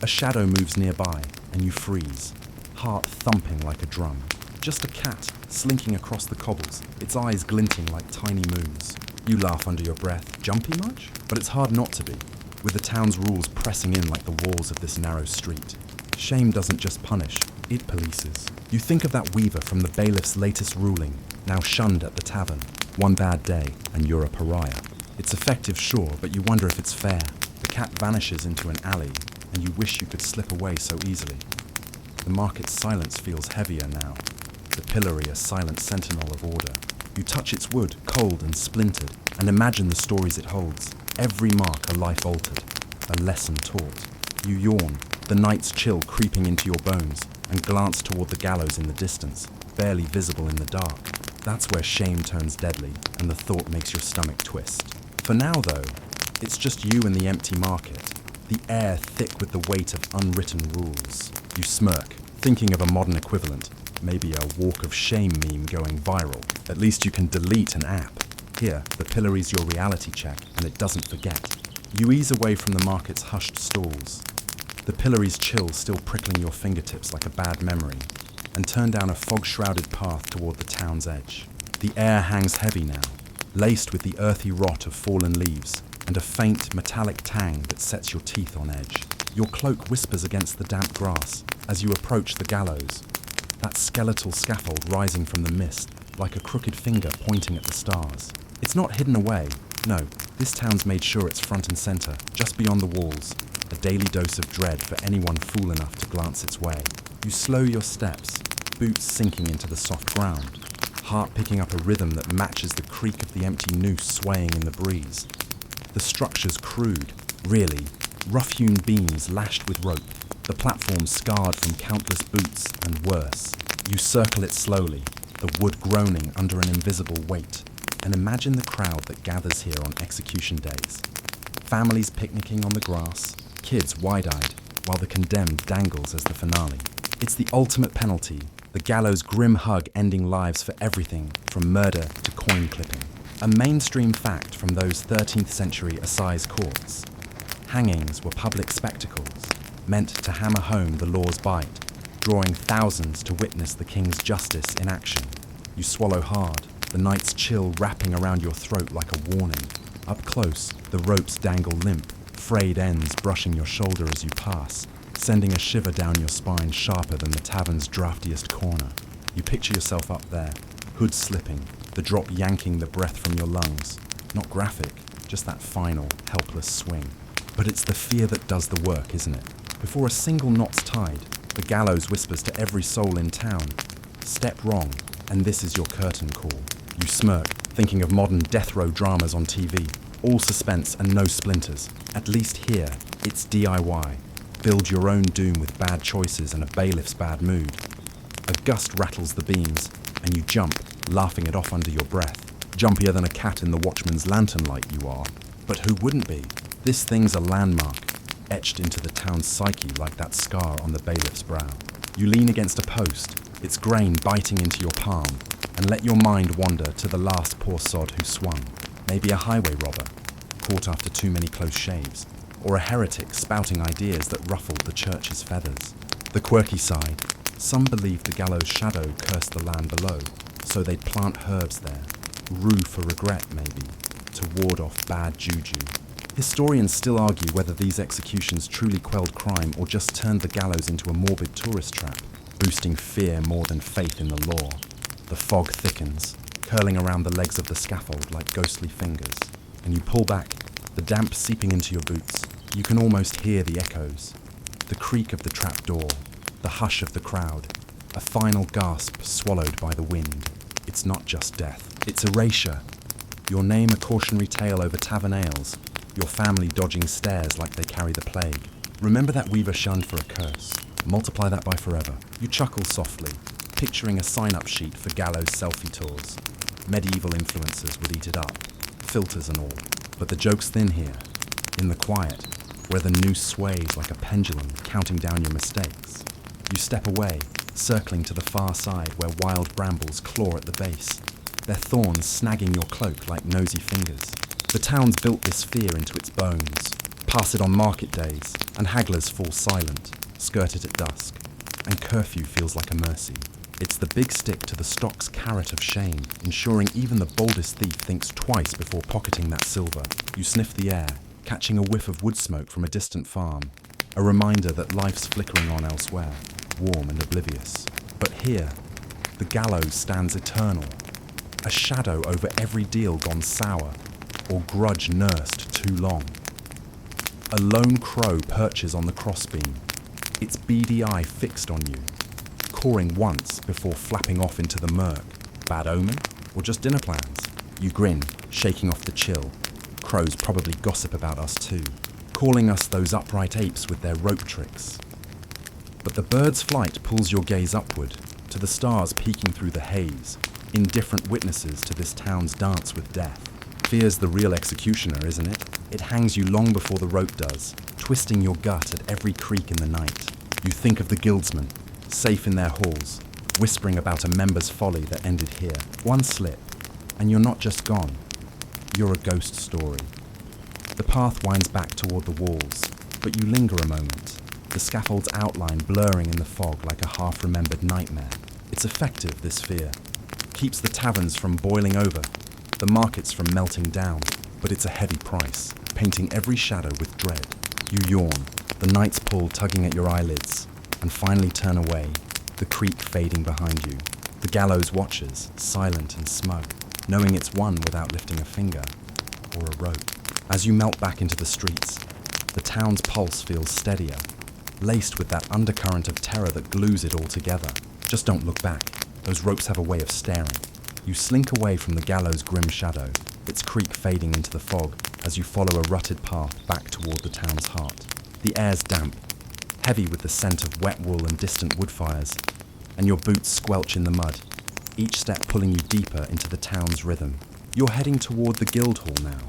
A shadow moves nearby, and you freeze, heart thumping like a drum. Just a cat, slinking across the cobbles, its eyes glinting like tiny moons. You laugh under your breath. Jumpy much? But it's hard not to be, with the town's rules pressing in like the walls of this narrow street. Shame doesn't just punish, it polices. You think of that weaver from the bailiff's latest ruling, now shunned at the tavern. One bad day, and you're a pariah. It's effective, sure, but you wonder if it's fair. The cat vanishes into an alley, and you wish you could slip away so easily. The market's silence feels heavier now. The pillory a silent sentinel of order. You touch its wood, cold and splintered, and imagine the stories it holds. Every mark a life altered, a lesson taught. You yawn, the night's chill creeping into your bones, and glance toward the gallows in the distance, barely visible in the dark. That's where shame turns deadly, and the thought makes your stomach twist. For now, though, it's just you and the empty market, the air thick with the weight of unwritten rules. You smirk, thinking of a modern equivalent, maybe a walk of shame meme going viral. At least you can delete an app. Here, the pillory's your reality check, and it doesn't forget. You ease away from the market's hushed stalls, the pillory's chill still prickling your fingertips like a bad memory, and turn down a fog-shrouded path toward the town's edge. The air hangs heavy now, laced with the earthy rot of fallen leaves, and a faint, metallic tang that sets your teeth on edge. Your cloak whispers against the damp grass as you approach the gallows, that skeletal scaffold rising from the mist, like a crooked finger pointing at the stars. It's not hidden away. No, this town's made sure it's front and center, just beyond the walls, a daily dose of dread for anyone fool enough to glance its way. You slow your steps, boots sinking into the soft ground, heart picking up a rhythm that matches the creak of the empty noose swaying in the breeze. The structure's crude, really, rough-hewn beams lashed with rope, the platform scarred from countless boots and worse. You circle it slowly, the wood groaning under an invisible weight, and imagine the crowd that gathers here on execution days. Families picnicking on the grass, kids wide-eyed, while the condemned dangles as the finale. It's the ultimate penalty, the gallows' grim hug ending lives for everything from murder to coin clipping. A mainstream fact from those 13th century assize courts. Hangings were public spectacles, meant to hammer home the law's bite, drawing thousands to witness the king's justice in action. You swallow hard, the night's chill wrapping around your throat like a warning. Up close, the ropes dangle limp, frayed ends brushing your shoulder as you pass, sending a shiver down your spine sharper than the tavern's draftiest corner. You picture yourself up there, hood slipping, the drop yanking the breath from your lungs. Not graphic, just that final, helpless swing. But it's the fear that does the work, isn't it? Before a single knot's tied, the gallows whispers to every soul in town, step wrong, and this is your curtain call. You smirk, thinking of modern death row dramas on TV, all suspense and no splinters. At least here, it's DIY. Build your own doom with bad choices and a bailiff's bad mood. A gust rattles the beams, and you jump, laughing it off under your breath. Jumpier than a cat in the watchman's lantern light you are. But who wouldn't be? This thing's a landmark, etched into the town's psyche like that scar on the bailiff's brow. You lean against a post, its grain biting into your palm, and let your mind wander to the last poor sod who swung. Maybe a highway robber, caught after too many close shaves, or a heretic spouting ideas that ruffled the church's feathers. The quirky side, some believed the gallows' shadow cursed the land below, so they'd plant herbs there, rue for regret maybe, to ward off bad juju. Historians still argue whether these executions truly quelled crime or just turned the gallows into a morbid tourist trap, boosting fear more than faith in the law. The fog thickens, curling around the legs of the scaffold like ghostly fingers, and you pull back, the damp seeping into your boots. You can almost hear the echoes, the creak of the trap door, the hush of the crowd, a final gasp swallowed by the wind. It's not just death, it's erasure. Your name a cautionary tale over tavern ales, your family dodging stares like they carry the plague. Remember that weaver shunned for a curse. Multiply that by forever. You chuckle softly, picturing a sign-up sheet for gallows selfie tours. Medieval influencers would eat it up, filters and all. But the joke's thin here. In the quiet, where the noose sways like a pendulum, counting down your mistakes. You step away, circling to the far side where wild brambles claw at the base, their thorns snagging your cloak like nosy fingers. The town's built this fear into its bones. Pass it on market days, and hagglers fall silent, skirt it at dusk, and curfew feels like a mercy. It's the big stick to the stock's carrot of shame, ensuring even the boldest thief thinks twice before pocketing that silver. You sniff the air, catching a whiff of wood smoke from a distant farm, a reminder that life's flickering on elsewhere, warm and oblivious. But here, the gallows stands eternal, a shadow over every deal gone sour, or grudge nursed too long. A lone crow perches on the crossbeam, its beady eye fixed on you, cawing once before flapping off into the murk. Bad omen? Or just dinner plans? You grin, shaking off the chill. Crows probably gossip about us too, calling us those upright apes with their rope tricks. But the bird's flight pulls your gaze upward, to the stars peeking through the haze, indifferent witnesses to this town's dance with death. Fear's the real executioner, isn't it? It hangs you long before the rope does, twisting your gut at every creak in the night. You think of the guildsmen, safe in their halls, whispering about a member's folly that ended here. One slip, and you're not just gone. You're a ghost story. The path winds back toward the walls, but you linger a moment, the scaffold's outline blurring in the fog like a half-remembered nightmare. It's effective, this fear. Keeps the taverns from boiling over, the markets from melting down, but it's a heavy price, painting every shadow with dread. You yawn, the night's pull tugging at your eyelids, and finally turn away, the creak fading behind you. The gallows watches, silent and smug, knowing it's won without lifting a finger or a rope. As you melt back into the streets, the town's pulse feels steadier, laced with that undercurrent of terror that glues it all together. Just don't look back. Those ropes have a way of staring. You slink away from the gallows' grim shadow, its creak fading into the fog as you follow a rutted path back toward the town's heart. The air's damp, heavy with the scent of wet wool and distant wood fires, and your boots squelch in the mud, each step pulling you deeper into the town's rhythm. You're heading toward the Guildhall now,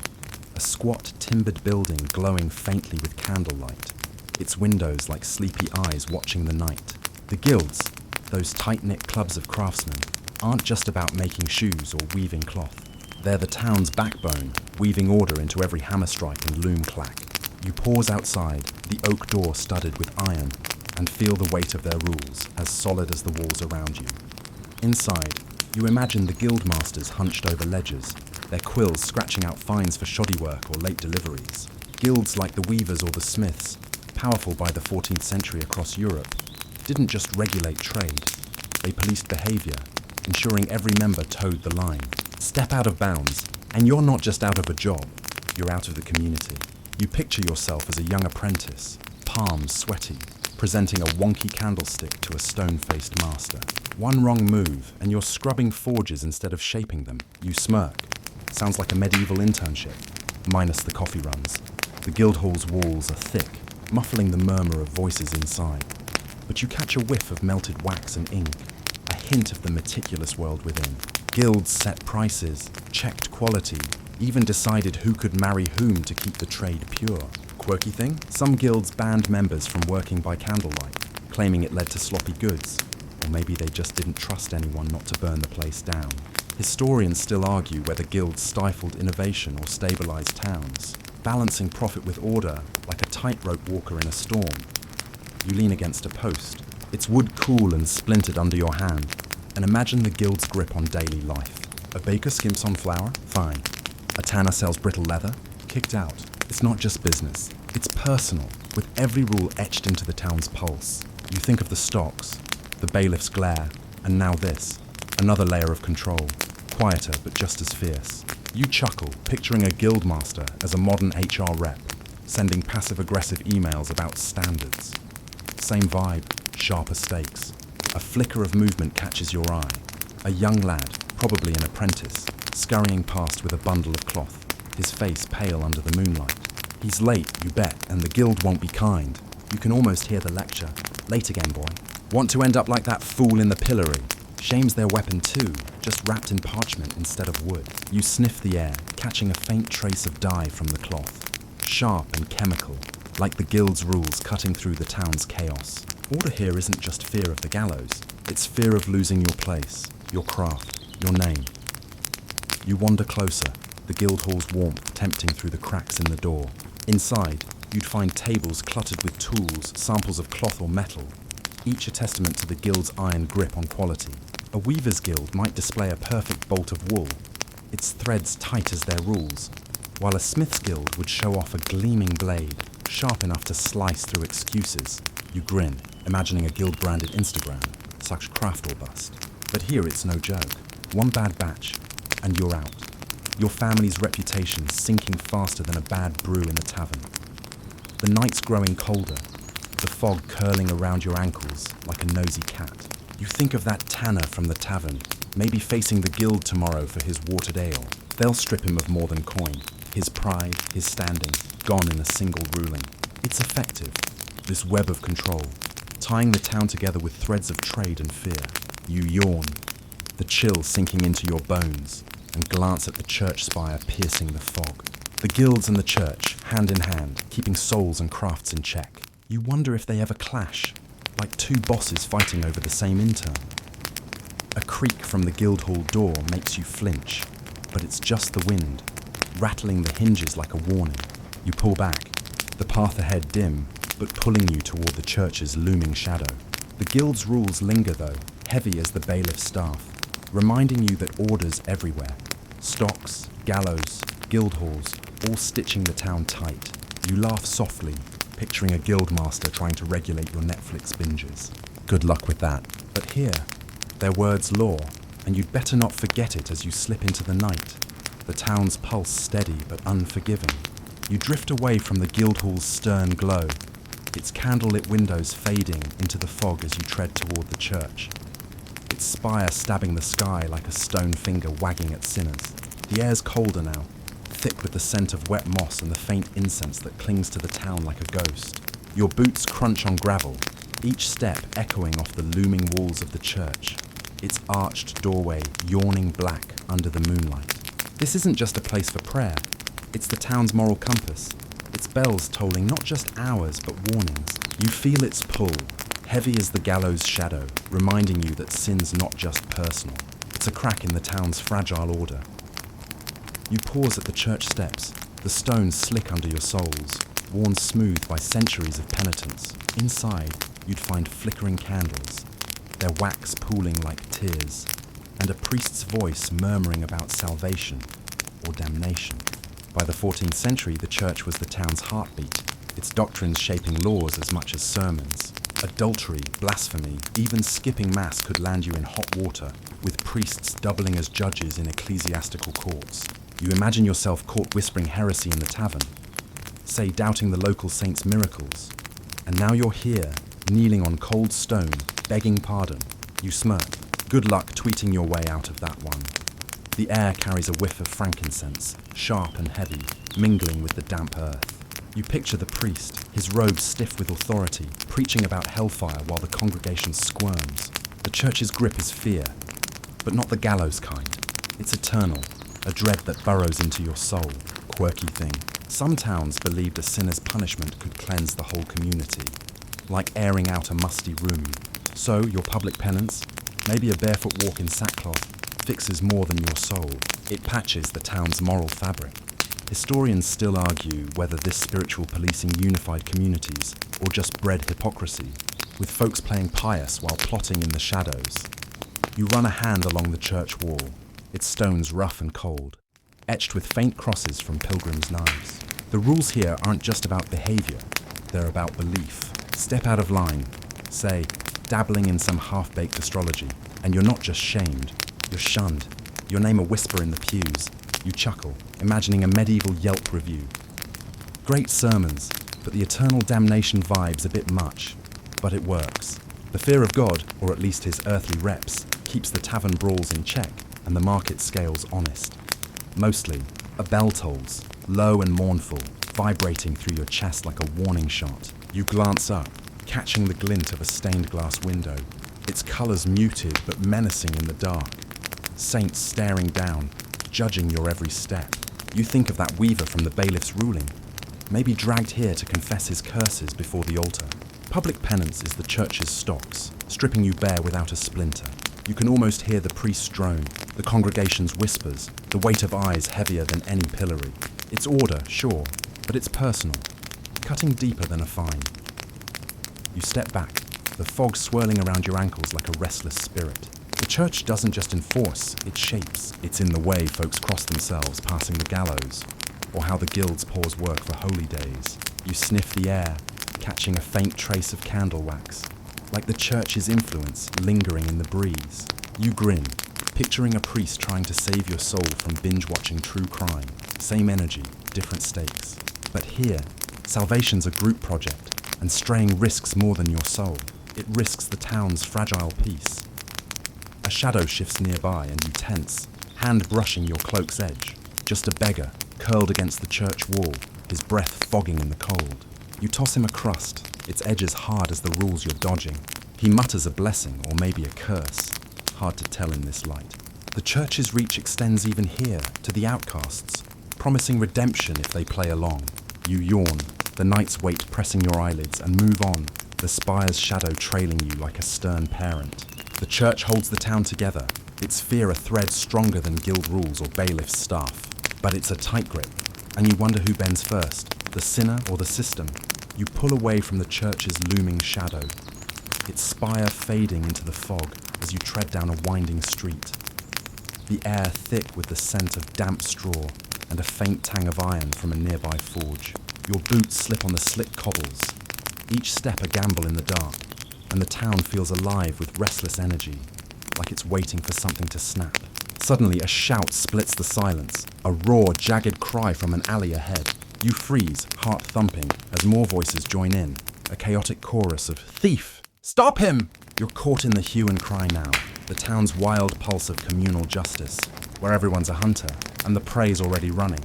a squat timbered building glowing faintly with candlelight, its windows like sleepy eyes watching the night. The guilds, those tight-knit clubs of craftsmen, aren't just about making shoes or weaving cloth. They're the town's backbone, weaving order into every hammer strike and loom clack. You pause outside, the oak door studded with iron, and feel the weight of their rules, as solid as the walls around you. Inside, you imagine the guildmasters hunched over ledgers, their quills scratching out fines for shoddy work or late deliveries. Guilds like the weavers or the smiths, powerful by the 14th century across Europe, didn't just regulate trade, they policed behavior, ensuring every member towed the line. Step out of bounds, and you're not just out of a job, you're out of the community. You picture yourself as a young apprentice, palms sweaty, presenting a wonky candlestick to a stone-faced master. One wrong move, and you're scrubbing forges instead of shaping them. You smirk. Sounds like a medieval internship, minus the coffee runs. The Guildhall's walls are thick, muffling the murmur of voices inside. But you catch a whiff of melted wax and ink, a hint of the meticulous world within. Guilds set prices, checked quality, even decided who could marry whom to keep the trade pure. Quirky thing? Some guilds banned members from working by candlelight, claiming it led to sloppy goods. Or maybe they just didn't trust anyone not to burn the place down. Historians still argue whether guilds stifled innovation or stabilized towns, balancing profit with order like a tightrope walker in a storm. You lean against a post, its wood cool and splintered under your hand, and imagine the guild's grip on daily life. A baker skimps on flour? Fine. A tanner sells brittle leather? Kicked out. It's not just business, it's personal, with every rule etched into the town's pulse. You think of the stocks, the bailiff's glare, and now this, another layer of control, quieter but just as fierce. You chuckle, picturing a guildmaster as a modern HR rep, sending passive-aggressive emails about standards. Same vibe, sharper stakes. A flicker of movement catches your eye. A young lad, probably an apprentice, scurrying past with a bundle of cloth, his face pale under the moonlight. He's late, you bet, and the guild won't be kind. You can almost hear the lecture. Late again, boy. Want to end up like that fool in the pillory? Shame's their weapon too, just wrapped in parchment instead of wood. You sniff the air, catching a faint trace of dye from the cloth. Sharp and chemical, like the guild's rules cutting through the town's chaos. Order here isn't just fear of the gallows, it's fear of losing your place, your craft, your name. You wander closer, the guild hall's warmth tempting through the cracks in the door. Inside, you'd find tables cluttered with tools, samples of cloth or metal, each a testament to the guild's iron grip on quality. A weaver's guild might display a perfect bolt of wool, its threads tight as their rules, while a smith's guild would show off a gleaming blade, sharp enough to slice through excuses. You grin, imagining a guild-branded Instagram, such craft or bust. But here it's no joke. One bad batch, and you're out. Your family's reputation sinking faster than a bad brew in a tavern. The night's growing colder, the fog curling around your ankles like a nosy cat. You think of that tanner from the tavern, maybe facing the guild tomorrow for his watered ale. They'll strip him of more than coin. His pride, his standing, gone in a single ruling. It's effective, this web of control, tying the town together with threads of trade and fear. You yawn, the chill sinking into your bones, and glance at the church spire piercing the fog. The guilds and the church, hand in hand, keeping souls and crafts in check. You wonder if they ever clash, like two bosses fighting over the same intern. A creak from the guild hall door makes you flinch, but it's just the wind, rattling the hinges like a warning. You pull back, the path ahead dim, but pulling you toward the church's looming shadow. The guild's rules linger though, heavy as the bailiff's staff, reminding you that order's everywhere. Stocks, gallows, guild halls, all stitching the town tight. You laugh softly, picturing a guildmaster trying to regulate your Netflix binges. Good luck with that. But here, their words law, and you'd better not forget it as you slip into the night. The town's pulse steady but unforgiving. You drift away from the guild hall's stern glow, its candlelit windows fading into the fog as you tread toward the church, its spire stabbing the sky like a stone finger wagging at sinners. The air's colder now, thick with the scent of wet moss and the faint incense that clings to the town like a ghost. Your boots crunch on gravel, each step echoing off the looming walls of the church, its arched doorway yawning black under the moonlight. This isn't just a place for prayer, it's the town's moral compass, its bells tolling not just hours but warnings. You feel its pull, heavy as the gallows shadow, reminding you that sin's not just personal, it's a crack in the town's fragile order. You pause at the church steps, the stones slick under your soles, worn smooth by centuries of penitence. Inside, you'd find flickering candles, their wax pooling like tears, and a priest's voice murmuring about salvation or damnation. By the 14th century, the church was the town's heartbeat, its doctrines shaping laws as much as sermons. Adultery, blasphemy, even skipping mass could land you in hot water, with priests doubling as judges in ecclesiastical courts. You imagine yourself caught whispering heresy in the tavern, say doubting the local saint's miracles, and now you're here, kneeling on cold stone, begging pardon. You smirk. Good luck tweeting your way out of that one. The air carries a whiff of frankincense, sharp and heavy, mingling with the damp earth. You picture the priest, his robe stiff with authority, preaching about hellfire while the congregation squirms. The church's grip is fear, but not the gallows kind. It's eternal, a dread that burrows into your soul. Quirky thing. Some towns believed a sinner's punishment could cleanse the whole community, like airing out a musty room. So your public penance, maybe a barefoot walk in sackcloth, fixes more than your soul. It patches the town's moral fabric. Historians still argue whether this spiritual policing unified communities or just bred hypocrisy, with folks playing pious while plotting in the shadows. You run a hand along the church wall, its stones rough and cold, etched with faint crosses from pilgrims' knives. The rules here aren't just about behavior, they're about belief. Step out of line, say, dabbling in some half-baked astrology, and you're not just shamed, you're shunned. Your name a whisper in the pews. You chuckle, imagining a medieval Yelp review. Great sermons, but the eternal damnation vibe's a bit much. But it works. The fear of God, or at least his earthly reps, keeps the tavern brawls in check and the market scales honest. Mostly, a bell tolls, low and mournful, vibrating through your chest like a warning shot. You glance up, catching the glint of a stained glass window, its colours muted but menacing in the dark. Saints staring down, judging your every step. You think of that weaver from the bailiff's ruling. maybe dragged here to confess his curses before the altar. Public penance is the church's stocks, stripping you bare without a splinter. You can almost hear the priest's drone, the congregation's whispers, the weight of eyes heavier than any pillory. It's order, sure, but it's personal, cutting deeper than a fine. You step back, the fog swirling around your ankles like a restless spirit. The church doesn't just enforce, it shapes. It's in the way folks cross themselves passing the gallows, or how the guilds pause work for holy days. You sniff the air, catching a faint trace of candle wax, like the church's influence lingering in the breeze. You grin, picturing a priest trying to save your soul from binge-watching true crime. Same energy, different stakes. But here, salvation's a group project, and straying risks more than your soul. It risks the town's fragile peace. A shadow shifts nearby and you tense, hand brushing your cloak's edge. Just a beggar, curled against the church wall, his breath fogging in the cold. You toss him a crust, its edges hard as the rules you're dodging. He mutters a blessing or maybe a curse. Hard to tell in this light. The church's reach extends even here, to the outcasts, promising redemption if they play along. You yawn, the night's weight pressing your eyelids, and move on, the spire's shadow trailing you like a stern parent. The church holds the town together, its fear a thread stronger than guild rules or bailiff's staff. But it's a tight grip, and you wonder who bends first, the sinner or the system. You pull away from the church's looming shadow, its spire fading into the fog as you tread down a winding street. The air thick with the scent of damp straw and a faint tang of iron from a nearby forge. Your boots slip on the slick cobbles, each step a gamble in the dark, and the town feels alive with restless energy, like it's waiting for something to snap. Suddenly, a shout splits the silence, a raw, jagged cry from an alley ahead. You freeze, heart thumping, as more voices join in, a chaotic chorus of "Thief! Stop him!" You're caught in the hue and cry now, the town's wild pulse of communal justice, where everyone's a hunter, and the prey's already running.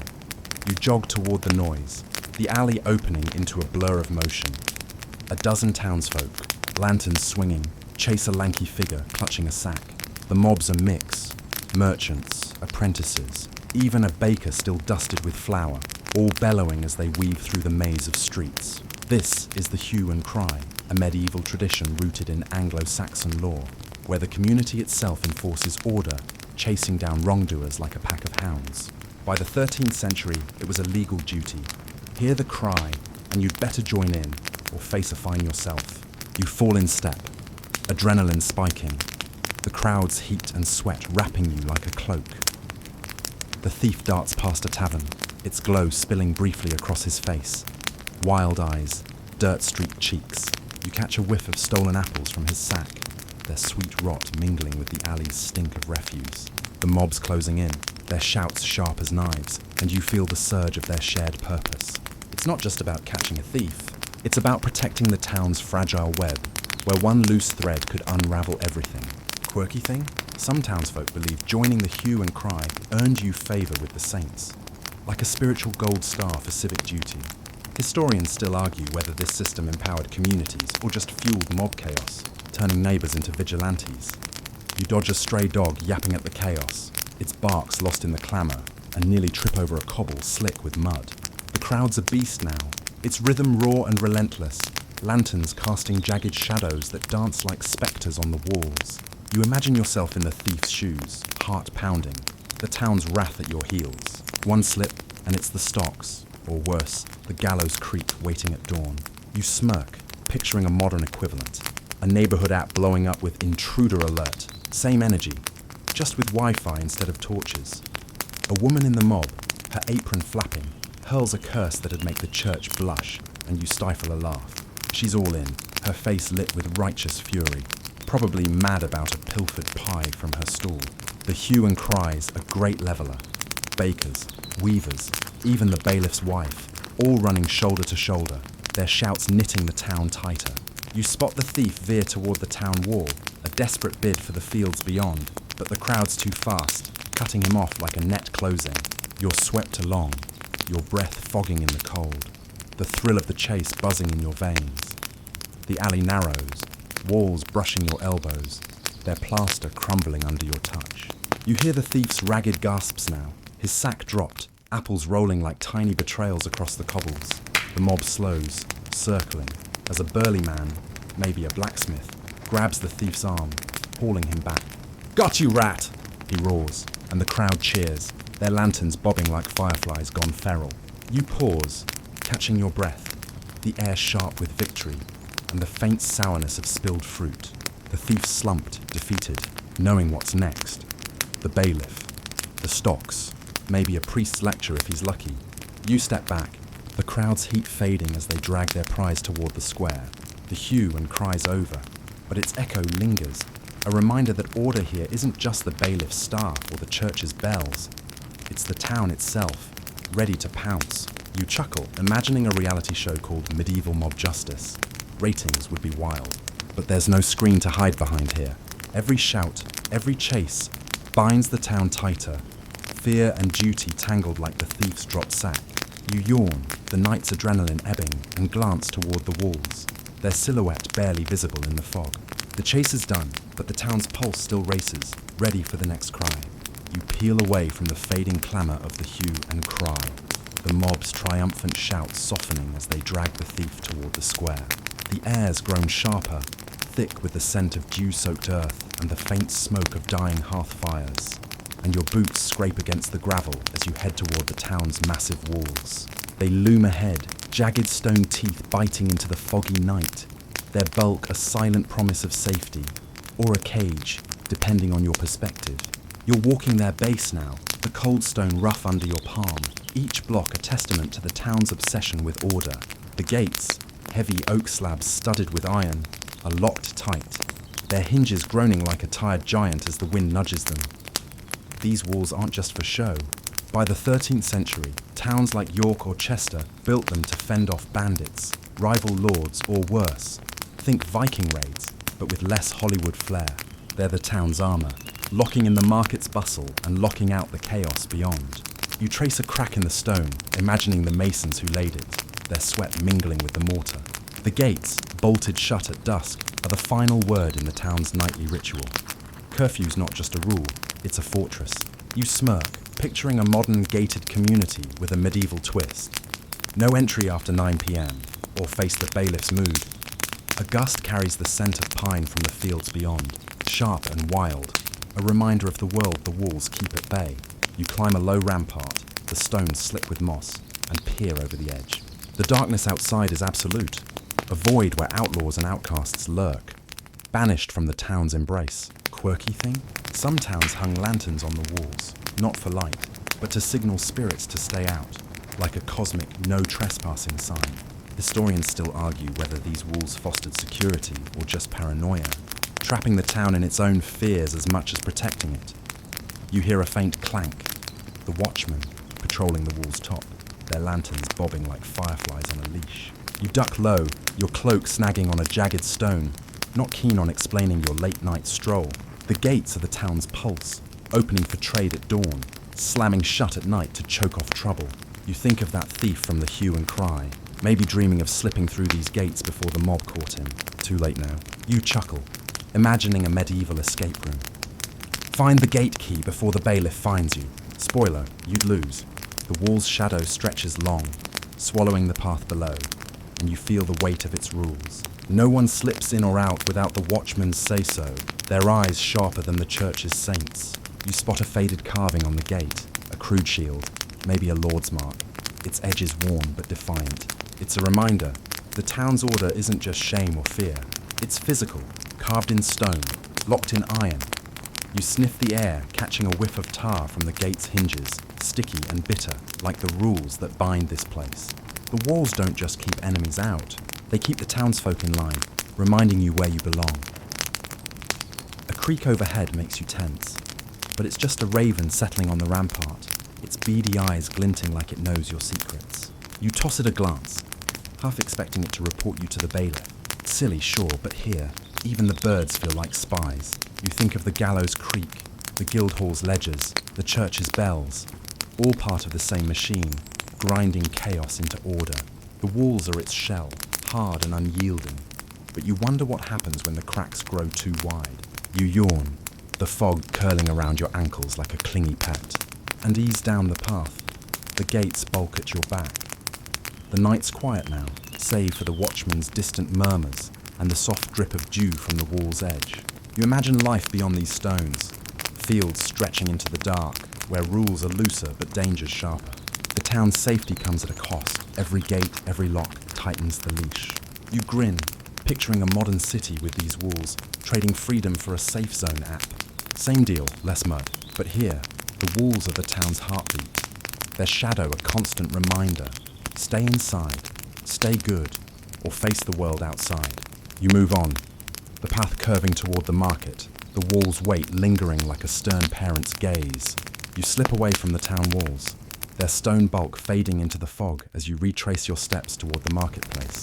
You jog toward the noise, the alley opening into a blur of motion. A dozen townsfolk, lanterns swinging, chase a lanky figure clutching a sack. The mob's a mix, merchants, apprentices, even a baker still dusted with flour, all bellowing as they weave through the maze of streets. This is the hue and cry, a medieval tradition rooted in Anglo-Saxon law, where the community itself enforces order, chasing down wrongdoers like a pack of hounds. By the 13th century, it was a legal duty. Hear the cry, and you'd better join in, or face a fine yourself. You fall in step, adrenaline spiking, the crowd's heat and sweat wrapping you like a cloak. The thief darts past a tavern, its glow spilling briefly across his face. Wild eyes, dirt-streaked cheeks. You catch a whiff of stolen apples from his sack, their sweet rot mingling with the alley's stink of refuse. The mob's closing in, their shouts sharp as knives, and you feel the surge of their shared purpose. It's not just about catching a thief, it's about protecting the town's fragile web, where one loose thread could unravel everything. Quirky thing? Some townsfolk believe joining the hue and cry earned you favour with the saints, like a spiritual gold star for civic duty. Historians still argue whether this system empowered communities or just fueled mob chaos, turning neighbours into vigilantes. You dodge a stray dog yapping at the chaos, its barks lost in the clamour, and nearly trip over a cobble slick with mud. The crowd's a beast now, its rhythm raw and relentless, lanterns casting jagged shadows that dance like spectres on the walls. You imagine yourself in the thief's shoes, heart pounding, the town's wrath at your heels. One slip, and it's the stocks, or worse, the gallows creek waiting at dawn. You smirk, picturing a modern equivalent. A neighbourhood app blowing up with intruder alert. Same energy, just with Wi-Fi instead of torches. A woman in the mob, her apron flapping, hurls a curse that'd make the church blush, and you stifle a laugh. She's all in, her face lit with righteous fury, probably mad about a pilfered pie from her stall. The hue and cries a great leveller. Bakers, weavers, even the bailiff's wife, all running shoulder to shoulder, their shouts knitting the town tighter. You spot the thief veer toward the town wall, a desperate bid for the fields beyond, but the crowd's too fast, cutting him off like a net closing. You're swept along, your breath fogging in the cold, the thrill of the chase buzzing in your veins. The alley narrows, walls brushing your elbows, their plaster crumbling under your touch. You hear the thief's ragged gasps now, his sack dropped, apples rolling like tiny betrayals across the cobbles. The mob slows, circling, as a burly man, maybe a blacksmith, grabs the thief's arm, hauling him back. "Got you, rat!" he roars, and the crowd cheers, their lanterns bobbing like fireflies gone feral. You pause, catching your breath, the air sharp with victory, and the faint sourness of spilled fruit. The thief slumped, defeated, knowing what's next. The bailiff, the stocks, maybe a priest's lecture if he's lucky. You step back, the crowd's heat fading as they drag their prize toward the square. The hue and cries over, but its echo lingers, a reminder that order here isn't just the bailiff's staff or the church's bells. It's the town itself, ready to pounce. You chuckle, imagining a reality show called Medieval Mob Justice. Ratings would be wild, but there's no screen to hide behind here. Every shout, every chase, binds the town tighter, fear and duty tangled like the thief's dropped sack. You yawn, the night's adrenaline ebbing, and glance toward the walls, their silhouette barely visible in the fog. The chase is done, but the town's pulse still races, ready for the next cry. You peel away from the fading clamour of the hue and cry, the mob's triumphant shouts softening as they drag the thief toward the square. The air's grown sharper, thick with the scent of dew-soaked earth and the faint smoke of dying hearth fires, and your boots scrape against the gravel as you head toward the town's massive walls. They loom ahead, jagged stone teeth biting into the foggy night, their bulk a silent promise of safety, or a cage, depending on your perspective. You're walking their base now, the cold stone rough under your palm, each block a testament to the town's obsession with order. The gates, heavy oak slabs studded with iron, are locked tight, their hinges groaning like a tired giant as the wind nudges them. These walls aren't just for show. By the 13th century, towns like York or Chester built them to fend off bandits, rival lords, or worse. Think Viking raids, but with less Hollywood flair. They're the town's armour, locking in the market's bustle and locking out the chaos beyond. You trace a crack in the stone, imagining the masons who laid it, their sweat mingling with the mortar. The gates, bolted shut at dusk, are the final word in the town's nightly ritual. Curfew's not just a rule, it's a fortress. You smirk, picturing a modern gated community with a medieval twist. No entry after 9 p.m, or face the bailiff's mood. A gust carries the scent of pine from the fields beyond, sharp and wild, a reminder of the world the walls keep at bay. You climb a low rampart, the stones slick with moss, and peer over the edge. The darkness outside is absolute, a void where outlaws and outcasts lurk, banished from the town's embrace. Quirky thing? Some towns hung lanterns on the walls, not for light, but to signal spirits to stay out, like a cosmic no trespassing sign. Historians still argue whether these walls fostered security or just paranoia, trapping the town in its own fears as much as protecting it. You hear a faint clank, the watchmen patrolling the wall's top, their lanterns bobbing like fireflies on a leash. You duck low, your cloak snagging on a jagged stone, not keen on explaining your late-night stroll. The gates are the town's pulse, opening for trade at dawn, slamming shut at night to choke off trouble. You think of that thief from the hue and cry, maybe dreaming of slipping through these gates before the mob caught him. Too late now. You chuckle, imagining a medieval escape room. Find the gate key before the bailiff finds you. Spoiler, you'd lose. The wall's shadow stretches long, swallowing the path below, and you feel the weight of its rules. No one slips in or out without the watchman's say-so, their eyes sharper than the church's saints. You spot a faded carving on the gate, a crude shield, maybe a lord's mark, its edges worn but defiant. It's a reminder, the town's order isn't just shame or fear. It's physical, carved in stone, locked in iron. You sniff the air, catching a whiff of tar from the gate's hinges, sticky and bitter, like the rules that bind this place. The walls don't just keep enemies out, they keep the townsfolk in line, reminding you where you belong. A creak overhead makes you tense, but it's just a raven settling on the rampart, its beady eyes glinting like it knows your secrets. You toss it a glance, half expecting it to report you to the bailiff. Silly, sure, but here, even the birds feel like spies. You think of the gallows creak, the Guildhall's ledgers, the church's bells, all part of the same machine, grinding chaos into order. The walls are its shell, hard and unyielding, but you wonder what happens when the cracks grow too wide. You yawn, the fog curling around your ankles like a clingy pet, and ease down the path. The gates bulk at your back. The night's quiet now, save for the watchman's distant murmurs and the soft drip of dew from the wall's edge. You imagine life beyond these stones, fields stretching into the dark, where rules are looser but dangers sharper. The town's safety comes at a cost. Every gate, every lock tightens the leash. You grin, picturing a modern city with these walls, trading freedom for a safe zone app. Same deal, less mud. But here, the walls are the town's heartbeat. Their shadow a constant reminder. Stay inside, stay good, or face the world outside. You move on, the path curving toward the market, the wall's weight lingering like a stern parent's gaze. You slip away from the town walls, their stone bulk fading into the fog as you retrace your steps toward the marketplace.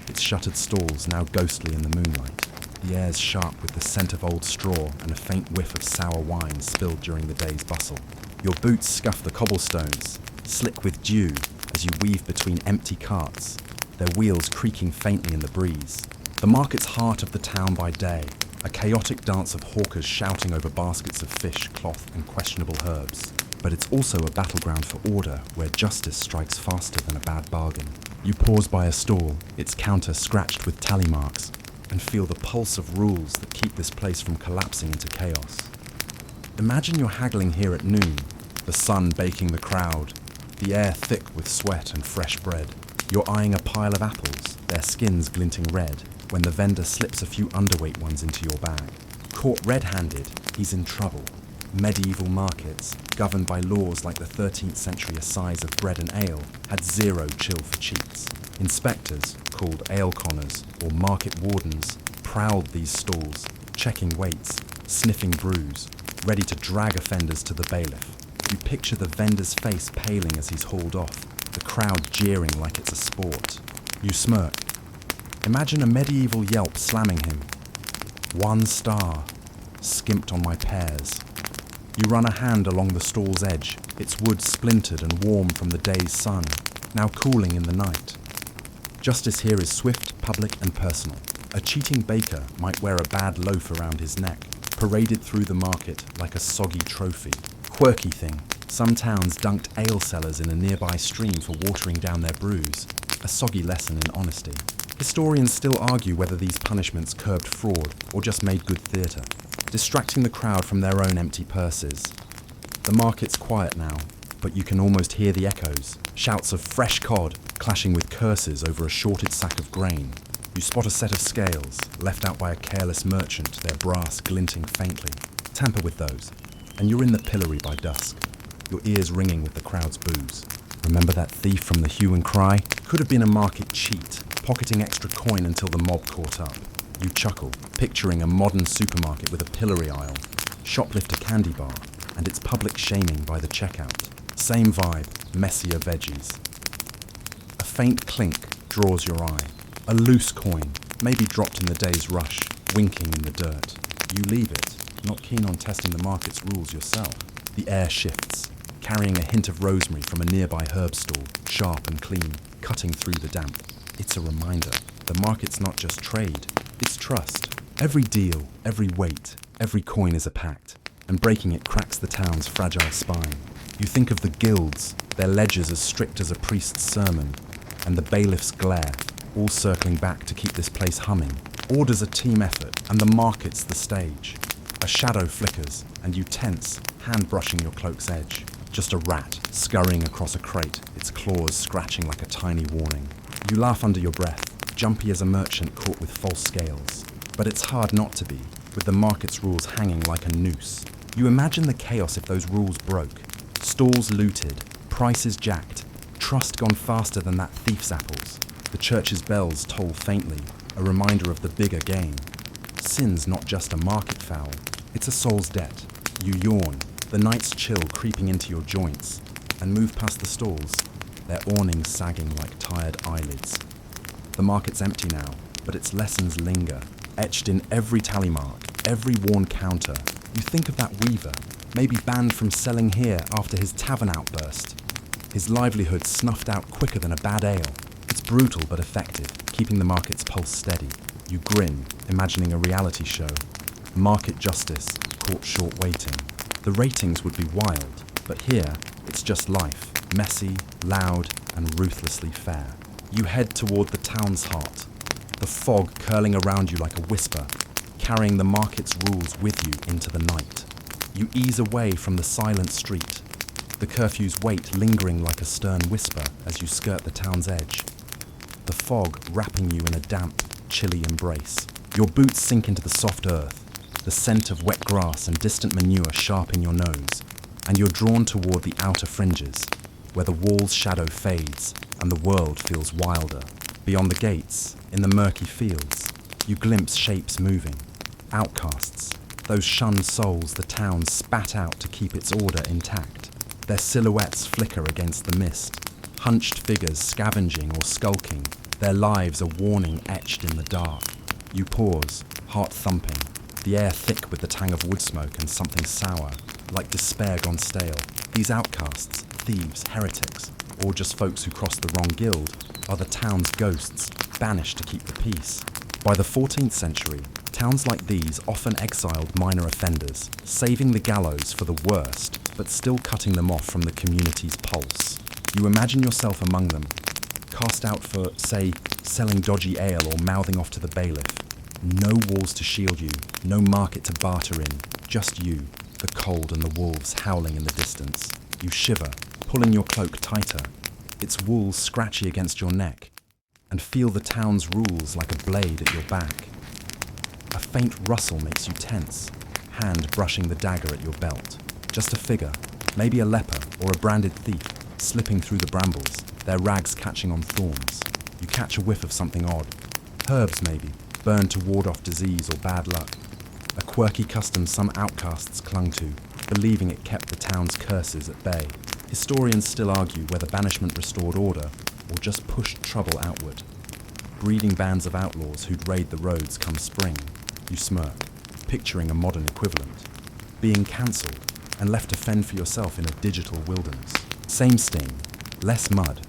Its shuttered stalls now ghostly in the moonlight. The air's sharp with the scent of old straw and a faint whiff of sour wine spilled during the day's bustle. Your boots scuff the cobblestones, slick with dew as you weave between empty carts, their wheels creaking faintly in the breeze. The market's heart of the town by day, a chaotic dance of hawkers shouting over baskets of fish, cloth, and questionable herbs. But it's also a battleground for order where justice strikes faster than a bad bargain. You pause by a stall, its counter scratched with tally marks, and feel the pulse of rules that keep this place from collapsing into chaos. Imagine you're haggling here at noon, the sun baking the crowd, the air thick with sweat and fresh bread. You're eyeing a pile of apples, their skins glinting red, when the vendor slips a few underweight ones into your bag. Caught red-handed, he's in trouble. Medieval markets, governed by laws like the 13th century assize of bread and ale, had zero chill for cheats. Inspectors, called ale conners or market wardens, prowled these stalls, checking weights, sniffing brews, ready to drag offenders to the bailiff. You picture the vendor's face paling as he's hauled off, the crowd jeering like it's a sport. You smirk. Imagine a medieval yelp slamming him. 1 star, skimped on my pears. You run a hand along the stall's edge, its wood splintered and warm from the day's sun, now cooling in the night. Justice here is swift, public, and personal. A cheating baker might wear a bad loaf around his neck, paraded through the market like a soggy trophy. Quirky thing, some towns dunked ale cellars in a nearby stream for watering down their brews, a soggy lesson in honesty. Historians still argue whether these punishments curbed fraud or just made good theatre, distracting the crowd from their own empty purses. The market's quiet now, but you can almost hear the echoes, shouts of fresh cod clashing with curses over a shorted sack of grain. You spot a set of scales, left out by a careless merchant, their brass glinting faintly. Tamper with those, and you're in the pillory by dusk, your ears ringing with the crowd's boos. Remember that thief from the hue and cry? Could have been a market cheat, pocketing extra coin until the mob caught up. You chuckle, picturing a modern supermarket with a pillory aisle, shoplifter candy bar, and its public shaming by the checkout. Same vibe, messier veggies. A faint clink draws your eye. A loose coin, maybe dropped in the day's rush, winking in the dirt. You leave it, not keen on testing the market's rules yourself. The air shifts, carrying a hint of rosemary from a nearby herb stall, sharp and clean, cutting through the damp. It's a reminder. The market's not just trade, it's trust. Every deal, every weight, every coin is a pact, and breaking it cracks the town's fragile spine. You think of the guilds, their ledgers as strict as a priest's sermon, and the bailiff's glare, all circling back to keep this place humming. Order's a team effort, and the market's the stage. A shadow flickers, and you tense, hand brushing your cloak's edge. Just a rat, scurrying across a crate, its claws scratching like a tiny warning. You laugh under your breath, jumpy as a merchant caught with false scales. But it's hard not to be, with the market's rules hanging like a noose. You imagine the chaos if those rules broke. Stalls looted, prices jacked, trust gone faster than that thief's apples. The church's bells toll faintly, a reminder of the bigger game. Sin's not just a market foul, it's a soul's debt. You yawn, the night's chill creeping into your joints, and move past the stalls, their awnings sagging like tired eyelids. The market's empty now, but its lessons linger, etched in every tally mark, every worn counter. You think of that weaver, maybe banned from selling here after his tavern outburst. His livelihood snuffed out quicker than a bad ale. It's brutal but effective, keeping the market's pulse steady. You grin, imagining a reality show. Market justice, caught short waiting. The ratings would be wild, but here, it's just life. messy, loud, and ruthlessly fair. You head toward the town's heart, the fog curling around you like a whisper, carrying the market's rules with you into the night. You ease away from the silent street, the curfew's weight lingering like a stern whisper as you skirt the town's edge. The fog wrapping you in a damp, chilly embrace. Your boots sink into the soft earth, the scent of wet grass and distant manure sharp in your nose, and you're drawn toward the outer fringes, where the wall's shadow fades and the world feels wilder. Beyond the gates, in the murky fields, you glimpse shapes moving, outcasts, those shunned souls the town spat out to keep its order intact. Their silhouettes flicker against the mist, hunched figures scavenging or skulking, their lives a warning etched in the dark. You pause, heart thumping, the air thick with the tang of wood smoke and something sour, like despair gone stale. These outcasts, thieves, heretics, or just folks who crossed the wrong guild, are the town's ghosts, banished to keep the peace. By the 14th century, towns like these often exiled minor offenders, saving the gallows for the worst, but still cutting them off from the community's pulse. You imagine yourself among them, cast out for, say, selling dodgy ale or mouthing off to the bailiff. No walls to shield you, no market to barter in, just you, the cold and the wolves howling in the distance. You shiver, pulling your cloak tighter, its wool scratchy against your neck, and feel the town's rules like a blade at your back. A faint rustle makes you tense, hand brushing the dagger at your belt. Just a figure, maybe a leper or a branded thief, slipping through the brambles, their rags catching on thorns. You catch a whiff of something odd. Herbs, maybe, burned to ward off disease or bad luck. A quirky custom some outcasts clung to, believing it kept the town's curses at bay. Historians still argue whether banishment restored order or just pushed trouble outward. Breeding bands of outlaws who'd raid the roads come spring. You smirk, picturing a modern equivalent. Being cancelled and left to fend for yourself in a digital wilderness. Same sting, less mud.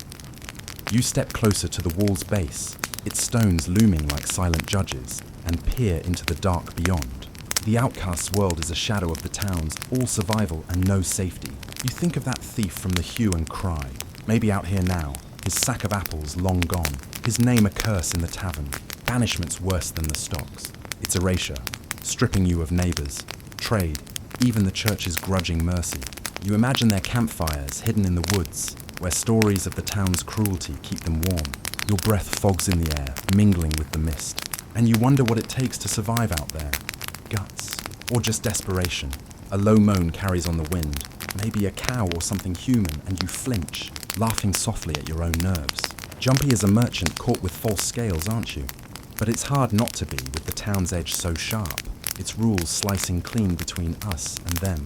You step closer to the wall's base, its stones looming like silent judges, and peer into the dark beyond. The outcast's world is a shadow of the town's, all survival and no safety. You think of that thief from the hue and cry, maybe out here now, his sack of apples long gone, his name a curse in the tavern. Banishment's worse than the stocks. It's erasure, stripping you of neighbours, trade, even the church's grudging mercy. You imagine their campfires hidden in the woods, where stories of the town's cruelty keep them warm. Your breath fogs in the air, mingling with the mist, and you wonder what it takes to survive out there. Guts, or just desperation. A low moan carries on the wind, maybe a cow or something human, and you flinch, laughing softly at your own nerves. Jumpy as a merchant caught with false scales, aren't you? But it's hard not to be with the town's edge so sharp, its rules slicing clean between us and them.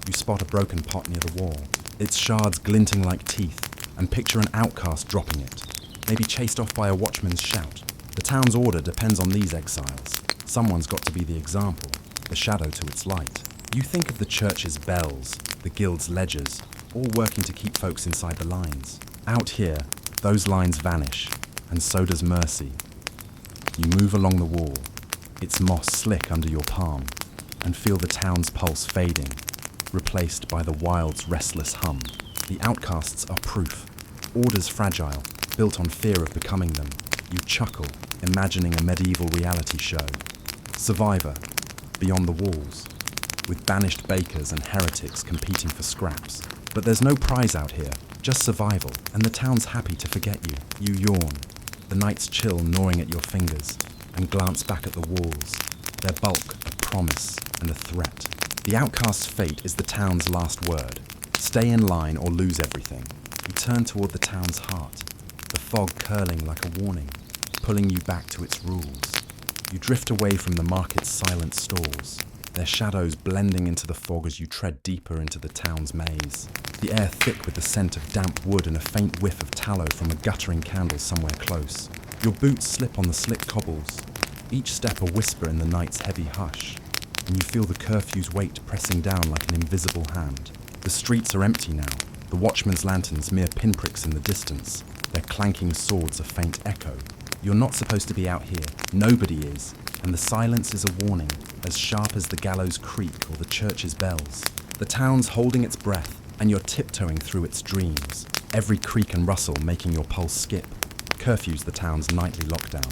You spot a broken pot near the wall, its shards glinting like teeth, and picture an outcast dropping it, maybe chased off by a watchman's shout. The town's order depends on these exiles. Someone's got to be the example, the shadow to its light. You think of the church's bells, the guild's ledgers, all working to keep folks inside the lines. Out here, those lines vanish, and so does mercy. You move along the wall, its moss slick under your palm, and feel the town's pulse fading, replaced by the wild's restless hum. The outcasts are proof, orders fragile, built on fear of becoming them. You chuckle, imagining a medieval reality show. Survivor, beyond the walls, with banished bakers and heretics competing for scraps. But there's no prize out here, just survival, and the town's happy to forget you. You yawn, the night's chill gnawing at your fingers, and glance back at the walls, their bulk a promise and a threat. The outcast's fate is the town's last word. Stay in line or lose everything. You turn toward the town's heart, the fog curling like a warning, pulling you back to its rules. You drift away from the market's silent stalls, their shadows blending into the fog as you tread deeper into the town's maze. The air thick with the scent of damp wood and a faint whiff of tallow from a guttering candle somewhere close. Your boots slip on the slick cobbles, each step a whisper in the night's heavy hush, and you feel the curfew's weight pressing down like an invisible hand. The streets are empty now, the watchman's lanterns mere pinpricks in the distance, their clanking swords a faint echo. You're not supposed to be out here, nobody is, and the silence is a warning, as sharp as the gallows creak or the church's bells. The town's holding its breath, and you're tiptoeing through its dreams, every creak and rustle making your pulse skip. Curfew's the town's nightly lockdown,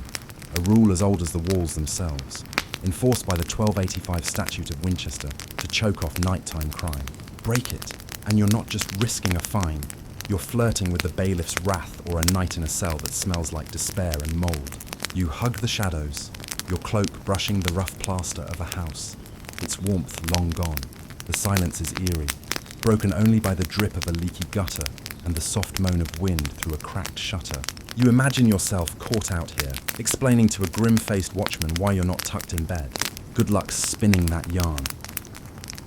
a rule as old as the walls themselves, enforced by the 1285 Statute of Winchester to choke off nighttime crime. Break it, and you're not just risking a fine, you're flirting with the bailiff's wrath or a night in a cell that smells like despair and mould. You hug the shadows, your cloak brushing the rough plaster of a house, its warmth long gone. The silence is eerie, broken only by the drip of a leaky gutter and the soft moan of wind through a cracked shutter. You imagine yourself caught out here, explaining to a grim-faced watchman why you're not tucked in bed. Good luck spinning that yarn.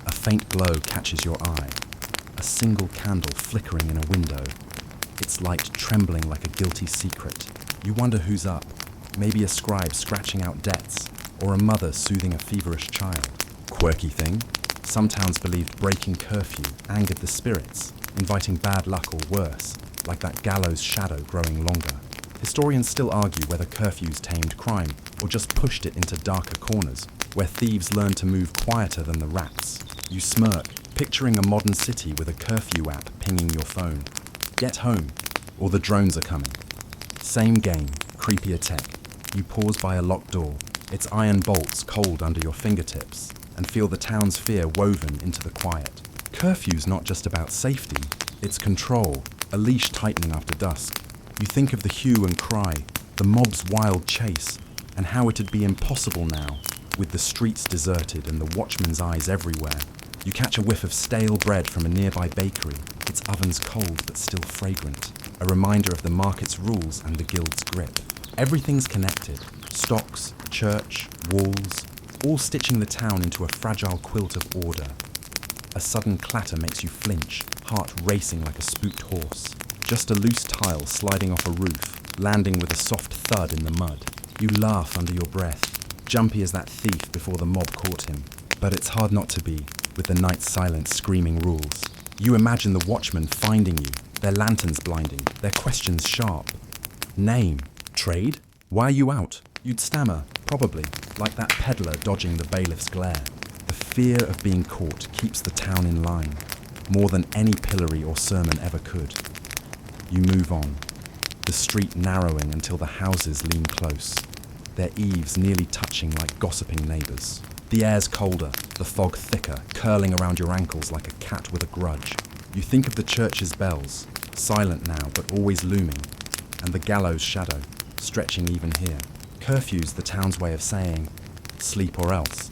A faint glow catches your eye, a single candle flickering in a window, its light trembling like a guilty secret. You wonder who's up, maybe a scribe scratching out debts, or a mother soothing a feverish child. Quirky thing? Some towns believed breaking curfew angered the spirits, inviting bad luck or worse, like that gallows shadow growing longer. Historians still argue whether curfews tamed crime or just pushed it into darker corners, where thieves learned to move quieter than the rats. You smirk, picturing a modern city with a curfew app pinging your phone. Get home, or the drones are coming. Same game, creepier tech. You pause by a locked door, its iron bolts cold under your fingertips, and feel the town's fear woven into the quiet. Curfew's not just about safety, it's control, a leash tightening after dusk. You think of the hue and cry, the mob's wild chase, and how it'd be impossible now, with the streets deserted and the watchman's eyes everywhere. You catch a whiff of stale bread from a nearby bakery, its ovens cold but still fragrant, a reminder of the market's rules and the guild's grip. Everything's connected, stocks, church, walls, all stitching the town into a fragile quilt of order. A sudden clatter makes you flinch, heart racing like a spooked horse. Just a loose tile sliding off a roof, landing with a soft thud in the mud. You laugh under your breath, jumpy as that thief before the mob caught him. But it's hard not to be, with the night's silence screaming rules. You imagine the watchmen finding you, their lanterns blinding, their questions sharp. Name? Trade? Why are you out? You'd stammer, probably, like that peddler dodging the bailiff's glare. The fear of being caught keeps the town in line, more than any pillory or sermon ever could. You move on, the street narrowing until the houses lean close, their eaves nearly touching like gossiping neighbours. The air's colder, the fog thicker, curling around your ankles like a cat with a grudge. You think of the church's bells, silent now but always looming, and the gallows shadow, stretching even here. Curfew's the town's way of saying, sleep or else.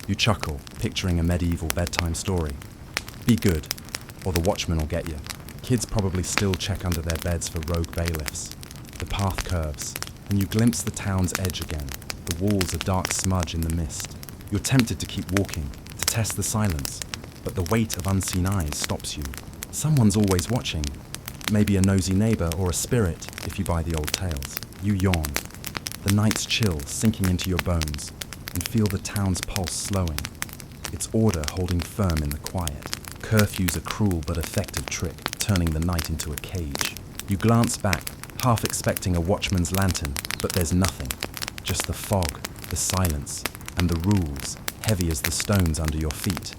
You chuckle, picturing a medieval bedtime story. Be good, or the watchman will get you. Kids probably still check under their beds for rogue bailiffs. The path curves, and you glimpse the town's edge again, the walls a dark smudge in the mist. You're tempted to keep walking, to test the silence, but the weight of unseen eyes stops you. Someone's always watching. Maybe a nosy neighbour or a spirit, if you buy the old tales. You yawn. The night's chill sinking into your bones, and feel the town's pulse slowing, its order holding firm in the quiet. Curfew's a cruel but effective trick, turning the night into a cage. You glance back, half expecting a watchman's lantern, but there's nothing. Just the fog, the silence, and the rules, heavy as the stones under your feet.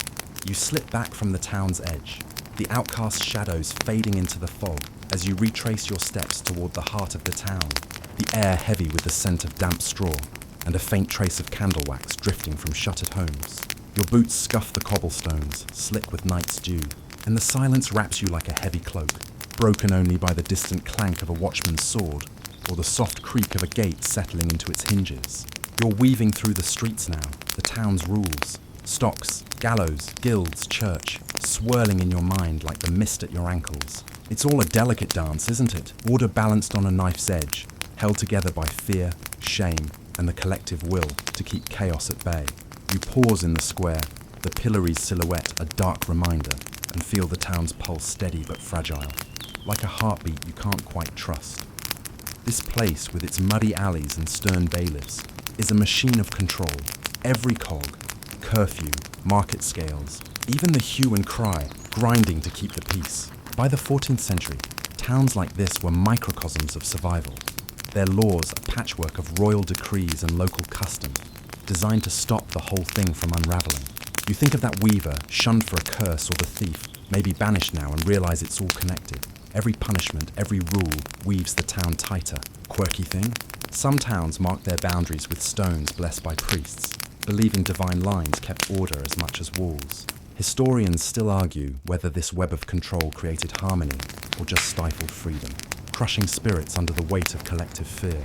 You slip back from the town's edge, the outcast shadows fading into the fog as you retrace your steps toward the heart of the town, the air heavy with the scent of damp straw, and a faint trace of candle wax drifting from shuttered homes. Your boots scuff the cobblestones, slick with night's dew, and the silence wraps you like a heavy cloak, broken only by the distant clank of a watchman's sword, or the soft creak of a gate settling into its hinges. You're weaving through the streets now, the town's rules, stocks, gallows, guilds, church, swirling in your mind like the mist at your ankles. It's all a delicate dance, isn't it? Order balanced on a knife's edge, held together by fear, shame, and the collective will to keep chaos at bay. You pause in the square, the Pillories silhouette a dark reminder, and feel the town's pulse steady but fragile, like a heartbeat you can't quite trust. This place, with its muddy alleys and stern bailiffs, is a machine of control. Every cog, curfew, market scales, even the hue and cry, grinding to keep the peace. By the 14th century, towns like this were microcosms of survival. Their laws a patchwork of royal decrees and local custom, designed to stop the whole thing from unraveling. You think of that weaver, shunned for a curse, or the thief, Maybe banished now and realize it's all connected. Every punishment, every rule weaves the town tighter. Quirky thing? Some towns marked their boundaries with stones blessed by priests, believing divine lines kept order as much as walls. Historians still argue whether this web of control created harmony or just stifled freedom, crushing spirits under the weight of collective fear.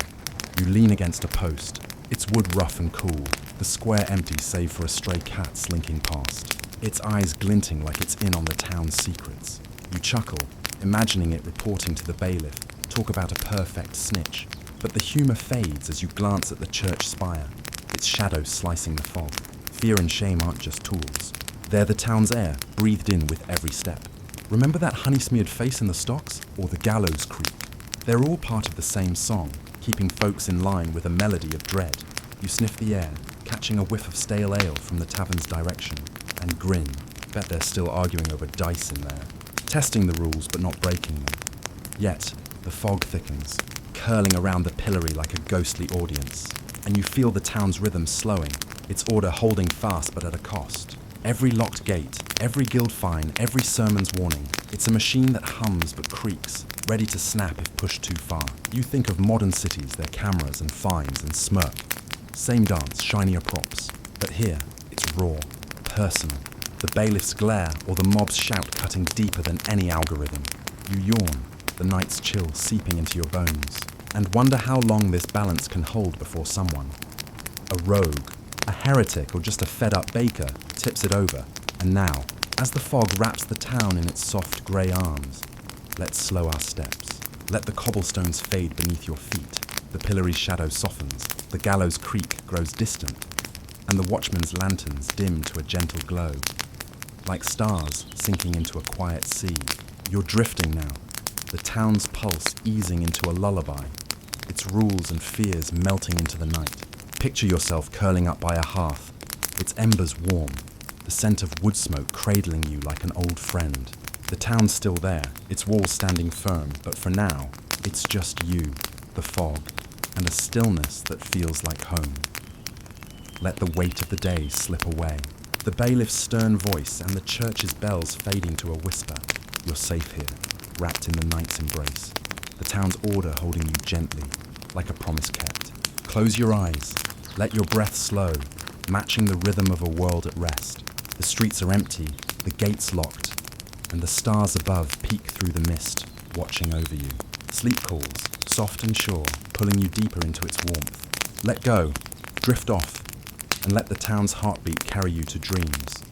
You lean against a post. Its wood rough and cool, the square empty save for a stray cat slinking past, its eyes glinting like it's in on the town's secrets. You chuckle, imagining it reporting to the bailiff, talk about a perfect snitch. But the humour fades as you glance at the church spire, its shadows slicing the fog. Fear and shame aren't just tools. They're the town's air, breathed in with every step. Remember that honey-smeared face in the stocks? Or the gallows creak? They're all part of the same song, keeping folks in line with a melody of dread. You sniff the air, catching a whiff of stale ale from the tavern's direction, and grin. Bet they're still arguing over dice in there. Testing the rules but not breaking them. Yet, the fog thickens, curling around the pillory like a ghostly audience, and you feel the town's rhythm slowing, its order holding fast but at a cost. Every locked gate, every guild fine, every sermon's warning, it's a machine that hums but creaks, ready to snap if pushed too far. You think of modern cities, their cameras and fines and smirk. Same dance, shinier props, but here, it's raw, personal. The bailiff's glare or the mob's shout cutting deeper than any algorithm. You yawn, the night's chill seeping into your bones, and wonder how long this balance can hold before someone, a rogue, a heretic, or just a fed-up baker, tips it over. And now, as the fog wraps the town in its soft grey arms, let's slow our steps. Let the cobblestones fade beneath your feet. The pillory's shadow softens, the gallows creak grows distant, and the watchman's lanterns dim to a gentle glow. Like stars sinking into a quiet sea, you're drifting now, the town's pulse easing into a lullaby, its rules and fears melting into the night. Picture yourself curling up by a hearth, its embers warm, the scent of wood smoke cradling you like an old friend. The town's still there, its walls standing firm, but for now, it's just you, the fog, and a stillness that feels like home. Let the weight of the day slip away, the bailiff's stern voice and the church's bells fading to a whisper. You're safe here, wrapped in the night's embrace, the town's order holding you gently, like a promise kept. Close your eyes, let your breath slow, matching the rhythm of a world at rest. The streets are empty, the gates locked, and the stars above peek through the mist, watching over you. Sleep calls, soft and sure, pulling you deeper into its warmth. Let go, drift off, and let the town's heartbeat carry you to dreams.